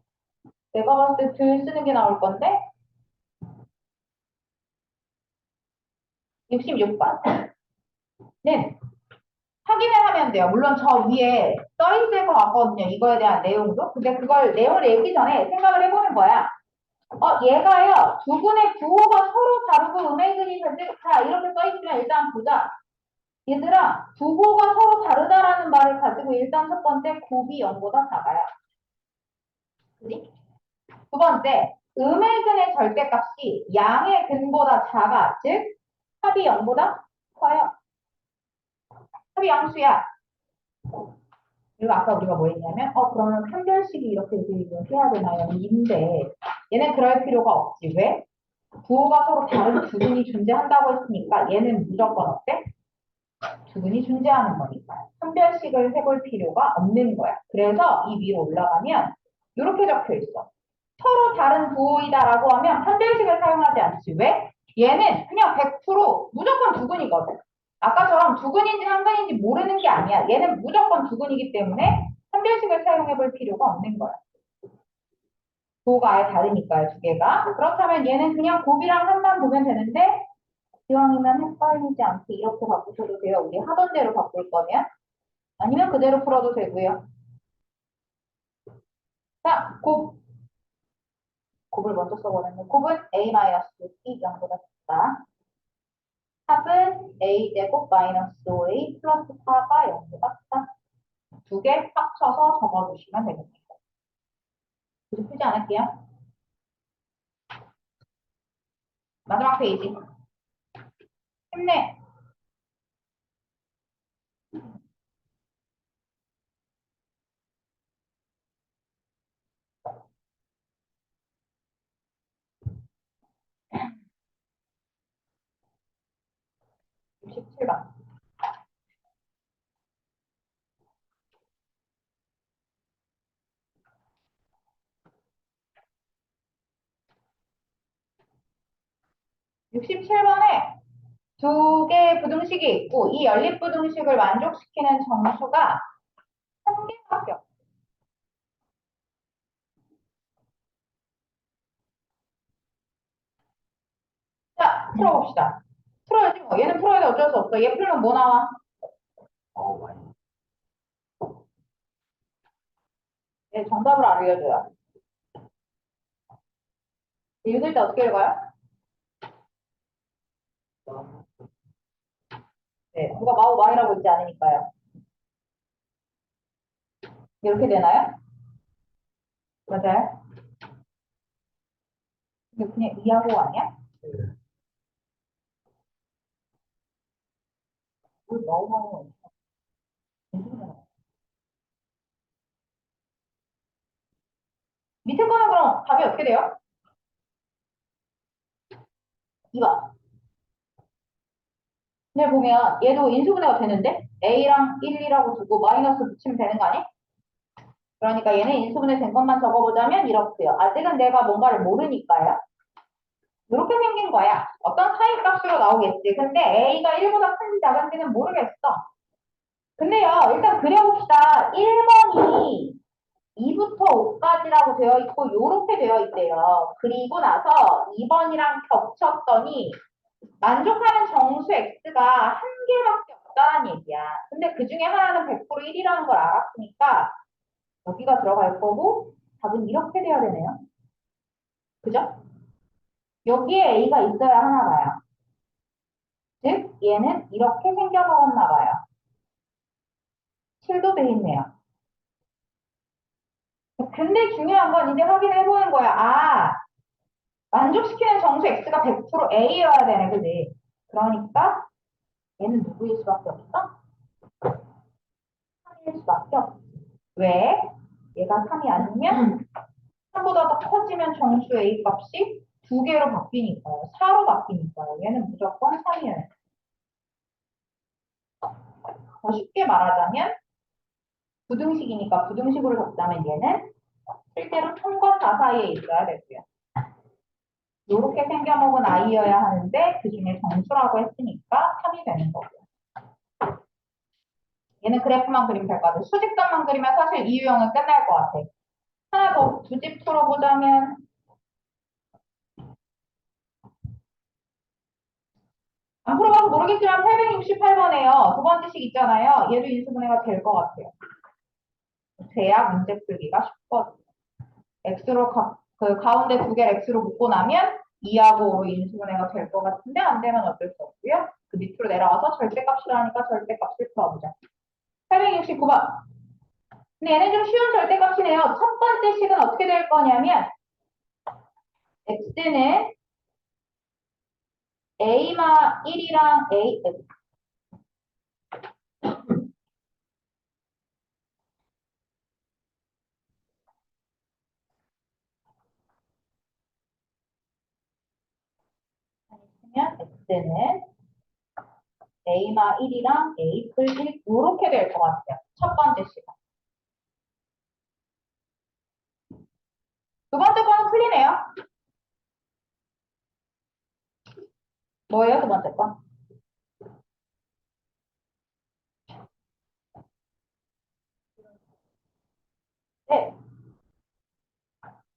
내가 봤을 때 들 쓰는 게 나올 건데 66번은 확인을 하면 돼요. 물론 저 위에 써 있을 것 같거든요. 이거에 대한 내용도. 근데 그걸 내용을 읽기 전에 생각을 해보는 거야. 얘가요. 두 분의 부호가 서로 다르고 음의 근이 자 이렇게 써 있으면 일단 보자. 얘들아, 부호가 서로 다르다라는 말을 가지고 일단 첫 번째 곱이 0보다 작아요. 그지? 두 번째, 음의 근의 절대값이 양의 근보다 작아. 즉, 합이 0보다 커요. 합이 양수야. 그리고 아까 우리가 뭐 했냐면, 그러면 판별식이 이렇게 해야 되나요? 인데, 얘는 그럴 필요가 없지. 왜? 부호가 서로 다른 두 분이 존재한다고 했으니까 얘는 무조건 어때? 두 분이 존재하는 거니까요. 판별식을 해볼 필요가 없는 거야. 그래서 이 위로 올라가면 이렇게 적혀 있어. 서로 다른 부호이다라고 하면 판별식을 사용하지 않지. 왜? 얘는 그냥 100% 무조건 두근이거든. 아까처럼 두근인지 한근인지 모르는 게 아니야. 얘는 무조건 두근이기 때문에 판별식을 사용해 볼 필요가 없는 거야. 부호가 아예 다르니까요, 두 개가. 그렇다면 얘는 그냥 곱이랑 한만 보면 되는데 기왕이면 헷갈리지 않게 이렇게 바꾸셔도 돼요. 우리 하던 대로 바꿀 거면. 아니면 그대로 풀어도 되고요. 자, 곱을 먼저 써버렸네. 곱은 a-b 0보다 작다. 합은 a제곱 마이너스 5a 플러스 4가 0보다 크다. 두 개 합쳐서 적어주시면 되겠습니다. 그래서 풀지 않을게요. 마지막 페이지. 힘내. 67번. 67번에 두 개의 부등식이 있고 이 연립부등식을 만족시키는 정수가 한 개밖에 없어요. 자, 풀어봅시다. 풀어야지 뭐. 얘는 풀어야 돼. 어쩔 수 없어. 얘 풀면 뭐 나와? 얘 정답을 알려줘야. 읽을 때 어떻게 읽어요? 네, 누가 마오 마이라고 있지 않으니까요. 이렇게 되나요? 맞아요? 이게 그냥 이하고 아니야? 뭘 마오 마오 밑에 거는 그럼 답이 어떻게 돼요? 2번. 근데 보면 얘도 인수분해가 되는데 A랑 1, 2라고 두고 마이너스 붙이면 되는 거 아니? 그러니까 얘는 인수분해 된 것만 적어보자면 이렇고요. 아직은 내가 뭔가를 모르니까요. 이렇게 생긴 거야. 어떤 사이 값으로 나오겠지. 근데 A가 1보다 큰지 작은지는 모르겠어. 근데요, 일단 그려봅시다. 1번이 2부터 5까지라고 되어 있고, 요렇게 되어 있대요. 그리고 나서 2번이랑 겹쳤더니, 만족하는 정수 x가 한 개밖에 없다는 얘기야. 근데 그 중에 하나는 100% 1이라는 걸 알았으니까, 여기가 들어갈 거고, 답은 이렇게 돼야 되네요. 그죠? 여기에 a가 있어야 하나 봐요. 즉, 얘는 이렇게 생겨 먹었나 봐요. 7도 돼 있네요. 근데 중요한 건 이제 확인해 보는 거야. 아, 만족시키는 정수 x가 100% a여야 되네, 그지? 그러니까 얘는 누구일 수밖에 없어? 3일 수밖에 없어. 왜? 얘가 3이 아니면 3보다 더 커지면 정수 a 값이 2개로 바뀌니까요. 4로 바뀌니까요. 얘는 무조건 3이에요. 더 쉽게 말하자면 부등식이니까 부등식으로 적자면 얘는 실제로 3과 4 사이에 있어야 되고요. 이렇게 생겨먹은 아이여야 하는데 그 중에 정수라고 했으니까 3이 되는 거고요. 얘는 그래프만 그리면 될 것 같아요. 수직선만 그리면 사실 이 유형은 끝날 것 같아. 하나 더 두 집 풀어보자면 안 풀어봐서 모르겠지만 868번에요. 두 번째 식 있잖아요. 얘도 인수분해가 될 것 같아요. 돼야 문제 풀기가 쉽거든요. x로 그 가운데 두 개를 x로 묶고 나면 2하고 5로 인수분해가 될 것 같은데 안 되면 어쩔 수 없고요. 그 밑으로 내려가서 절대값이라니까 절대값을 풀어보자. 869번. 근데 얘는 좀 쉬운 절대값이네요. 첫 번째 식은 어떻게 될 거냐면 x는 a마 1이랑 a 면 x는 a마 1이랑 a 플 1 이렇게 될 것 같아요. 첫 번째 식은. 두 번째 거는 풀리네요. 뭐예요, 두 번째 건? 네.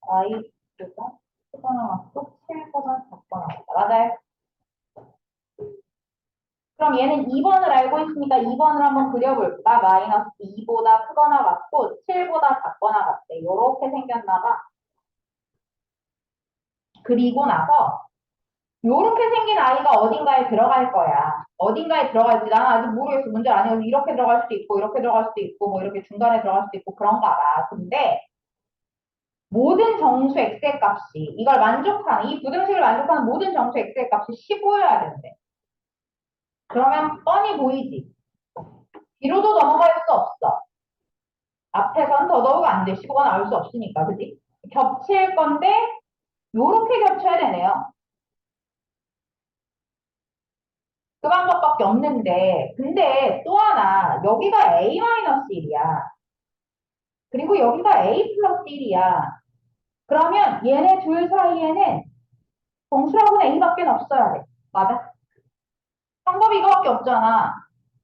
y가 크거나 같고 7보다 작거나 같다. 맞아요. 그럼 얘는 2번을 알고 있으니까 2번을 한번 그려볼까? 마이너스 2보다 크거나 같고 7보다 작거나 같대. 이렇게 생겼나 봐. 그리고 나서 이렇게 생긴 아이가 어딘가에 들어갈 거야. 어딘가에 들어갈지 나는 아직 모르겠어. 문제를 안 해서 이렇게 들어갈 수도 있고 이렇게 들어갈 수도 있고 뭐 이렇게 중간에 들어갈 수도 있고 그런가 봐. 근데 모든 정수 x의 값이 이걸 만족하는 이 부등식을 만족하는 모든 정수 x의 값이 15여야 되는데 그러면 뻔히 보이지. 뒤로도 넘어갈 수 없어. 앞에선 더더욱 안 돼. 15가 나올 수 없으니까. 그지? 겹칠 건데 요렇게 겹쳐야 되네요. 그 방법밖에 없는데 근데 또 하나 여기가 a-1이야. 그리고 여기가 a 플러스 1이야. 그러면 얘네 둘 사이에는 정수라고는 a밖에 없어야 돼. 맞아? 방법이 이거밖에 없잖아.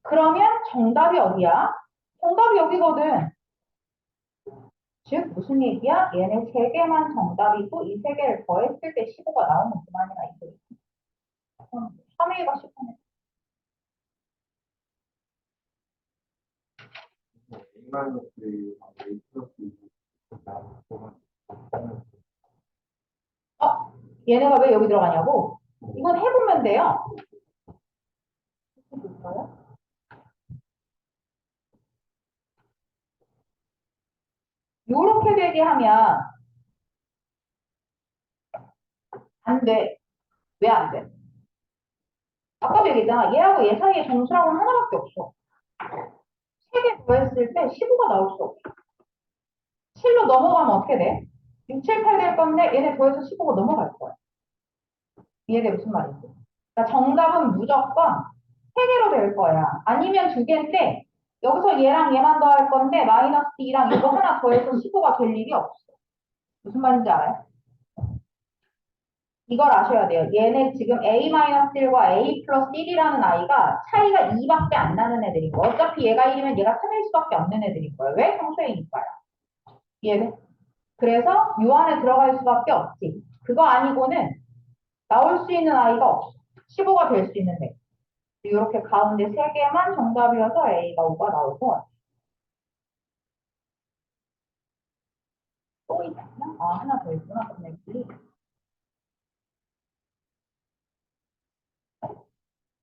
그러면 정답이 어디야? 정답이 여기거든. 즉 무슨 얘기야? 얘네 세 개만 정답이고 이 세 개를 더했을 때 15가 나오는 그만이라 이거. 3A가 10네. 어? 얘네가 왜 여기 들어가냐고? 이건 해보면 돼요. 볼까요? 요렇게 되게 하면 안 돼. 왜 안 돼? 아까도 얘기했잖아. 얘하고 얘 사이에 정수라고는 하나밖에 없어. 세 개 더했을 때 15가 나올 수 없어. 7로 넘어가면 어떻게 돼? 6, 7, 8 될 건데 얘네 더해서 15가 넘어갈 거야. 이해돼 무슨 말인지? 그러니까 정답은 무조건 3개로 될 거야. 아니면 2개인데 여기서 얘랑 얘만 더할 건데 마이너스 2랑 이거 하나 더해서 15가 될 일이 없어. 무슨 말인지 알아요? 이걸 아셔야 돼요. 얘네 지금 A-1과 A 플러스 1이라는 아이가 차이가 2밖에 안 나는 애들인 거예요. 어차피 얘가 1이면 얘가 3일 수밖에 없는 애들인 거예요. 왜? 평소이니까요. 이해돼? 그래서 요 안에 들어갈 수밖에 없지. 그거 아니고는 나올 수 있는 아이가 없어. 15가 될 수 있는 애. 이렇게 가운데 3개만 정답이어서 A가 5가 나올 것 같아. 또 있나? 아, 하나 더 있구나. 그럼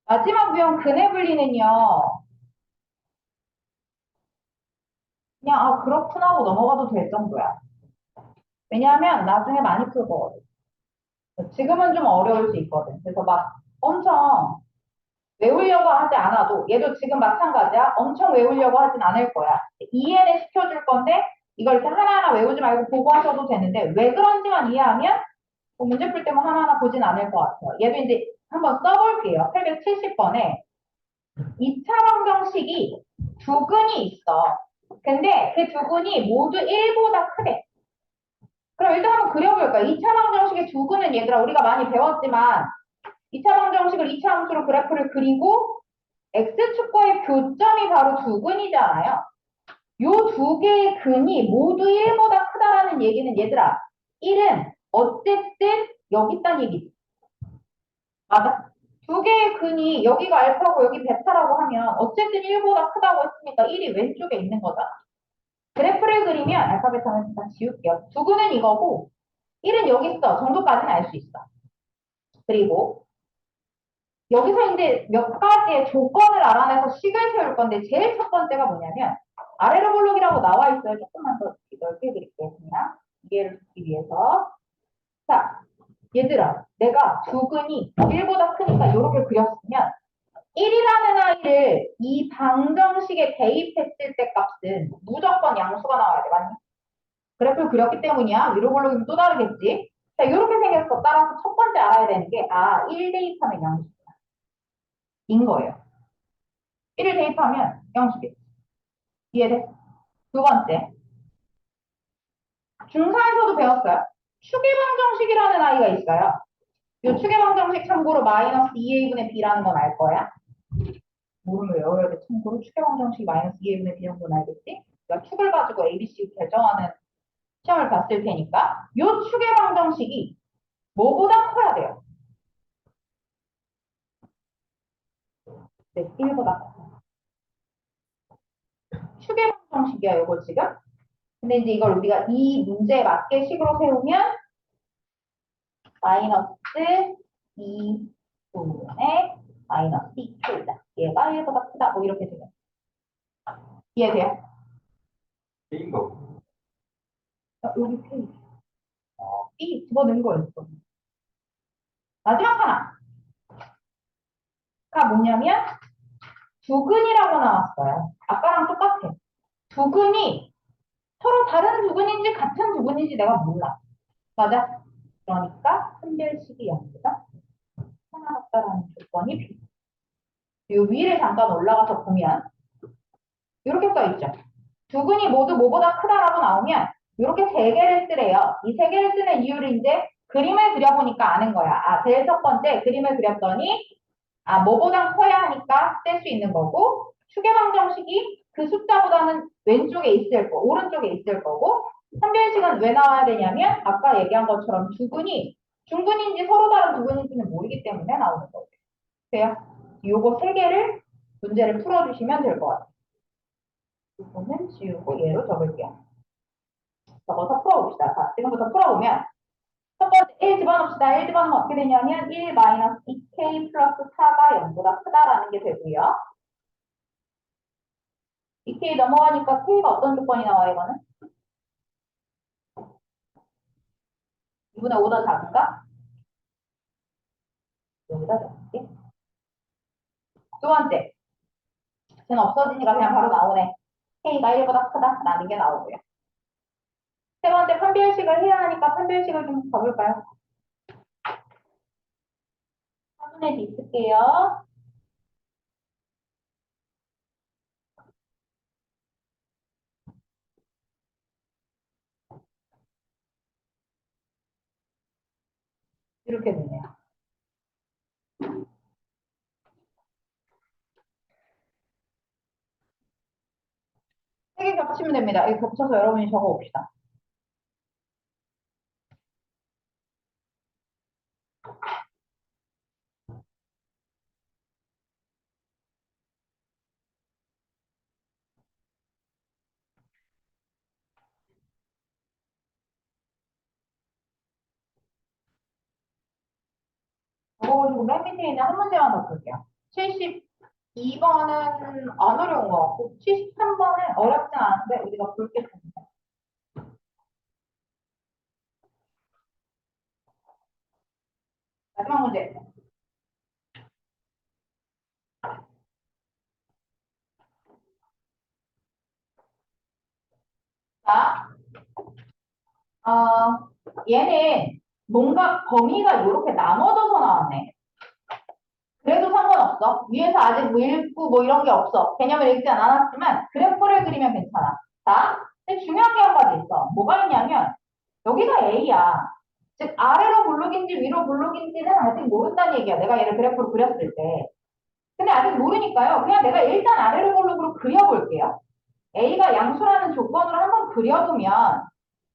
마지막 유형 근해 분리는요. 그냥 아 그렇구나 하고 넘어가도 될 정도야. 왜냐하면 나중에 많이 풀 거거든. 지금은 좀 어려울 수 있거든. 그래서 막 엄청 외우려고 하지 않아도 얘도 지금 마찬가지야. 엄청 외우려고 하진 않을 거야. 이해는 시켜줄 건데 이걸 이렇게 하나하나 외우지 말고 보고 하셔도 되는데 왜 그런지만 이해하면 문제 풀 때만 하나하나 보진 않을 것 같아요. 얘도 이제 한번 써볼게요. 870번에 2차 방정식이 두 근이 있어. 근데 그 두 근이 모두 1보다 크대. 그럼 일단 한번 그려볼까요? 2차 방정식의 두 근은 얘들아 우리가 많이 배웠지만 2차 방정식을 2차 함수로 그래프를 그리고 x축과의 교점이 바로 두 근이잖아요. 요 두 개의 근이 모두 1보다 크다라는 얘기는 얘들아 1은 어쨌든 여기 있다는 얘기지. 맞아? 두 개의 근이 여기가 알파고 여기 베타라고 하면 어쨌든 1보다 크다고 했으니까 1이 왼쪽에 있는 거잖아. 그래프를 그리면 알파 베타는 다 지울게요. 두 근은 이거고 1은 여기 있어. 정도까지는 알 수 있어. 그리고 여기서 이제 몇 가지의 조건을 알아내서 식을 세울 건데 제일 첫 번째가 뭐냐면 아래로 볼록이라고 나와 있어요. 조금만 더 넓게 그릴게요. 그냥 이해를 돕기 위해서. 자, 얘들아, 내가 두근이 1보다 크니까 이렇게 그렸으면 1이라는 아이를 이 방정식에 대입했을 때 값은 무조건 양수가 나와야 돼. 맞니? 그래프를 그렸기 때문이야. 위로 볼록이면 또 다르겠지. 자, 이렇게 생겼어. 따라서 첫 번째 알아야 되는 게, 아, 1 대입하면 양수인 거예요. 1을 대입하면 양수겠지. 이해돼? 두 번째, 중사에서도 배웠어요. 추계방정식이라는 아이가 있어요. 이 추계방정식 참고로 마이너스 2a분의 b라는 건 알 거야. 모르면 외워야 돼. 참고로 추계방정식 마이너스 2a분의 b 정도는 알겠지? 그러니까 축을 가지고 ABC 결정하는 시험을 봤을 테니까 이 추계방정식이 뭐보다 커야 돼요? 네, 1보다 커. 추계방정식이야, 이거 지금. 근데 이제 이걸 우리가 이 문제에 맞게 식으로 세우면 마이너스 2분의 마이너스 2초이다. 얘가 1보다 크다. 뭐 이렇게 되면. 이해돼요? B인 거. 여기 페이지. B 집어넣은 거였어. 마지막 하나가 뭐냐면 두근이라고 나왔어요. 아까랑 똑같아. 두근이 서로 다른 두근인지 같은 두근인지 내가 몰라. 맞아? 그러니까 선별식이 0보다 하나 같다라는 조건이 필요해. 이 위를 잠깐 올라가서 보면 이렇게 써 있죠. 두근이 모두 뭐보다 크다라고 나오면 이렇게 세 개를 쓰래요. 이 세 개를 쓰는 이유를 이제 그림을 그려보니까 아는 거야. 아, 제일 첫 번째 그림을 그렸더니 아, 뭐보다 커야 하니까 쓸 수 있는 거고 추계방정식이 그 숫자보다는 왼쪽에 있을 거, 오른쪽에 있을 거고 선별식은 왜 나와야 되냐면 아까 얘기한 것처럼 두근이 중근인지 서로 다른 두근인지는 모르기 때문에 나오는 거예요. 돼요? 요거 세 개를 문제를 풀어주시면 될 것 같아요. 이거는 지우고 얘로 적을게요. 적어서 풀어봅시다. 자, 지금부터 풀어보면 첫 번째 1 집어넣읍시다. 1 집어넣으면 어떻게 되냐면 1 마이너스 2k 플러스 4가 0보다 크다라는 게 되고요. 2k 넘어가니까 k가 어떤 조건이 나와요, 이거는? 2분의 5더 작은가? 여기다 적을게. 두 번째, 쟤는 없어지니까 그냥 바로 나오네. k가 1보다 크다라는 게 나오고요. 세 번째 판별식을 해야 하니까 판별식을 좀 가볼까요? 화면에 있을게요. 이렇게 되네요. 세 개 겹치면 됩니다. 이거 겹쳐서 여러분이 적어 봅시다. 적어가지고 맨 밑에 있는 한 문제만 더 풀게요. 72번은 안 어려운 것 같고 73번은 어렵진 않은데 우리가 볼겠습니다. 마지막 문제. 자, 얘는 뭔가 범위가 이렇게 나눠져서 나왔네. 그래도 상관없어. 위에서 아직 뭐 읽고 뭐 이런 게 없어. 개념을 읽지 않았지만 그래프를 그리면 괜찮아. 자, 근데 중요한 게 한 가지 있어. 뭐가 있냐면 여기가 A야. 즉 아래로 블록인지 위로 블록인지는 아직 모른다는 얘기야. 내가 얘를 그래프로 그렸을 때. 근데 아직 모르니까요. 그냥 내가 일단 아래로 블록으로 그려볼게요. A가 양수라는 조건으로 한번 그려보면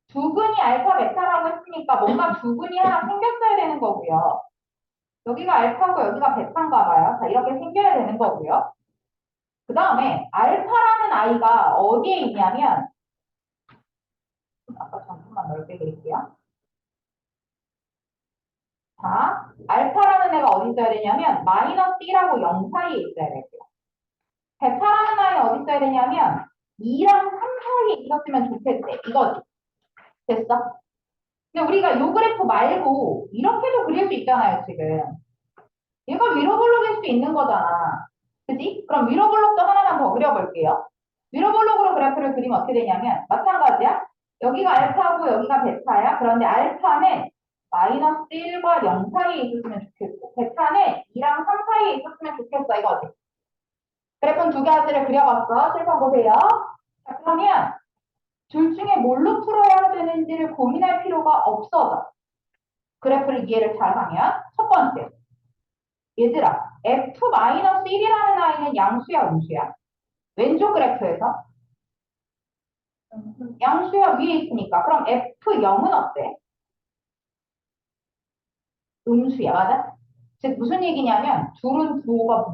두근이 알파 베타라고 했으니까 뭔가 두근이 하나 생겼어야 되는 거고요. 여기가 알파고 여기가 베타인가 봐요. 자, 이렇게 생겨야 되는 거고요. 그 다음에 알파라는 아이가 어디에 있냐면 아까 잠깐만 넓게 그릴게요. 자, 알파라는 애가 어디 있어야 되냐면 마이너스 1하고 0 사이에 있어야 돼요. 베타라는 아이는 어디 있어야 되냐면 2랑 3 사이에 있었으면 좋겠대. 이거지. 됐어? 근데 우리가 요 그래프 말고 이렇게도 그릴 수 있잖아요, 지금. 얘가 위로 블록일 수도 있는 거잖아. 그지? 그럼 위로 블록도 하나만 더 그려볼게요. 위로 블록으로 그래프를 그리면 어떻게 되냐면 마찬가지야. 여기가 알파고 여기가 베타야. 그런데 알파는 마이너스 1과 0 사이에 있었으면 좋겠고 베타는 2랑 3 사이에 있었으면 좋겠어. 이거지. 그래프는 두 가지를 그려봤어. 실판 보세요. 자, 그러면 둘 중에 뭘로 풀어야 되는지를 고민할 필요가 없어져. 그래프를 이해를 잘하면 첫 번째. 얘들아, F-1이라는 아이는 양수야, 음수야? 왼쪽 그래프에서 양수야 위에 있으니까 그럼 F0은 어때? 음수야, 맞아? 즉 무슨 얘기냐면 둘은 부호가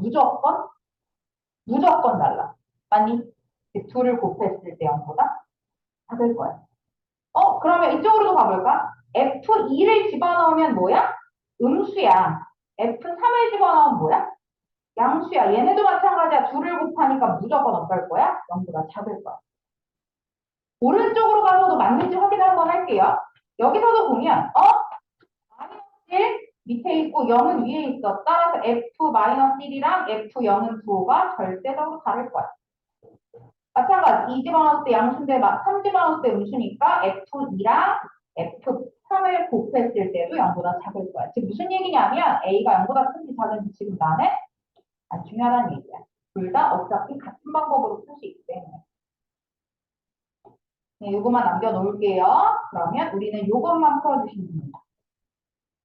무조건 달라. 맞니? 즉 둘을 곱했을 때 0보다 작을 거야. 그러면 이쪽으로도 가볼까? F2를 집어넣으면 뭐야? 음수야. F3을 집어넣으면 뭐야? 양수야. 얘네도 마찬가지야. 둘을 곱하니까 무조건 어떨 거야? 0보다 작을 거야. 오른쪽으로 가서도 맞는지 확인 한번 할게요. 여기서도 보면, 마이너스 1 밑에 있고 0은 위에 있어. 따라서 F-1이랑 F0은 부호가 절대적으로 다를 거야. 마찬가지 2 집어넣을 때 양수인데 3 집어넣을 때 음수니까 F2랑 F3을 곱했을 때도 0보다 작을 거야. 지금 무슨 얘기냐면 A가 0보다 큰지 작은지 지금 나는 안 중요하다는 얘기야. 둘 다 어차피 같은 방법으로 풀 수 있기 때문에. 네, 요것만 남겨놓을게요. 그러면 우리는 요것만 풀어주시면 됩니다.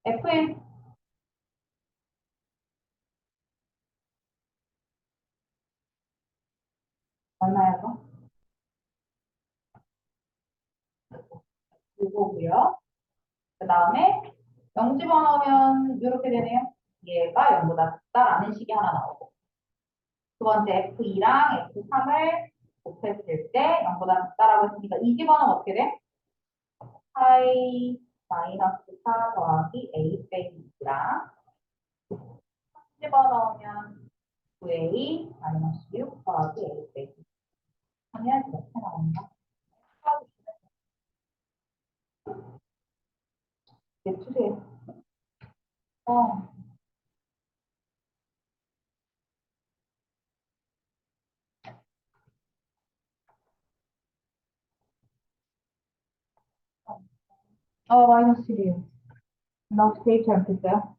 F1 얼마여서? 요거고요. 그 다음에 0 집어넣으면 이렇게 되네요. 얘가 0보다 작다라는 식이 하나 나오고. 두 번째 F2랑 F3을 곱했을 때 0보다 작다라고 했으니까 이 집어넣으면 어떻게 돼? 파이 마이너스 4 더하기 A 빼기 2랑 집어넣으면 9A 마이너스 6 더하기 A 빼기 2 하면 이렇게 나온다. 네, 주세요. 어, 마이너스 1이에요. 나 혹시 대입 잘못했어요?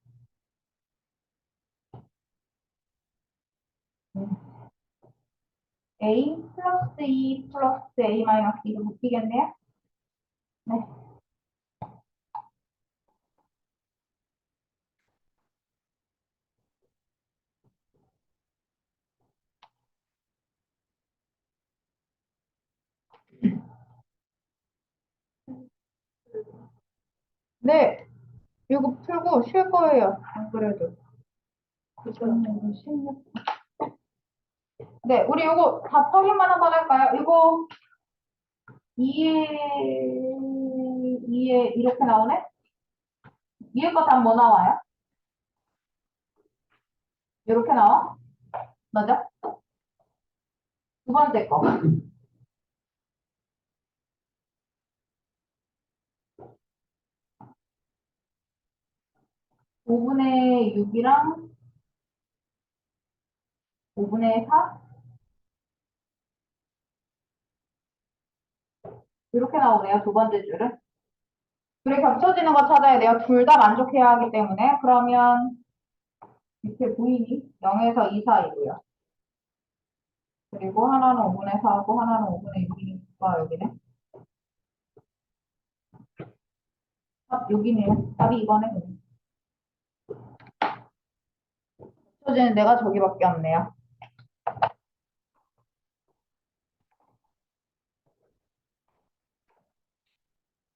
A 플러스 2 플러스 A 마이너스 2로 묶이겠네요? 네. 네, 이거 풀고 쉴 거예요. 안 그래도. 16. 네, 우리 이거 답 확인만 한번 할까요? 이거 2에 이렇게 나오네? 위에 거 답 뭐 나와요? 이렇게 나와? 맞아? 두 번째 거. 5분의 6이랑 5분의 4? 이렇게 나오네요. 두 번째 줄은. 둘이 겹쳐지는 거 찾아야 돼요. 둘 다 만족해야 하기 때문에. 그러면 이렇게 보이니? 0에서 2 사이고요. 그리고 하나는 5분의 4고 하나는 5분의 6이니까 여기네. 답 여기네요. 답이 이거네. 겹쳐지는 데가 저기밖에 없네요.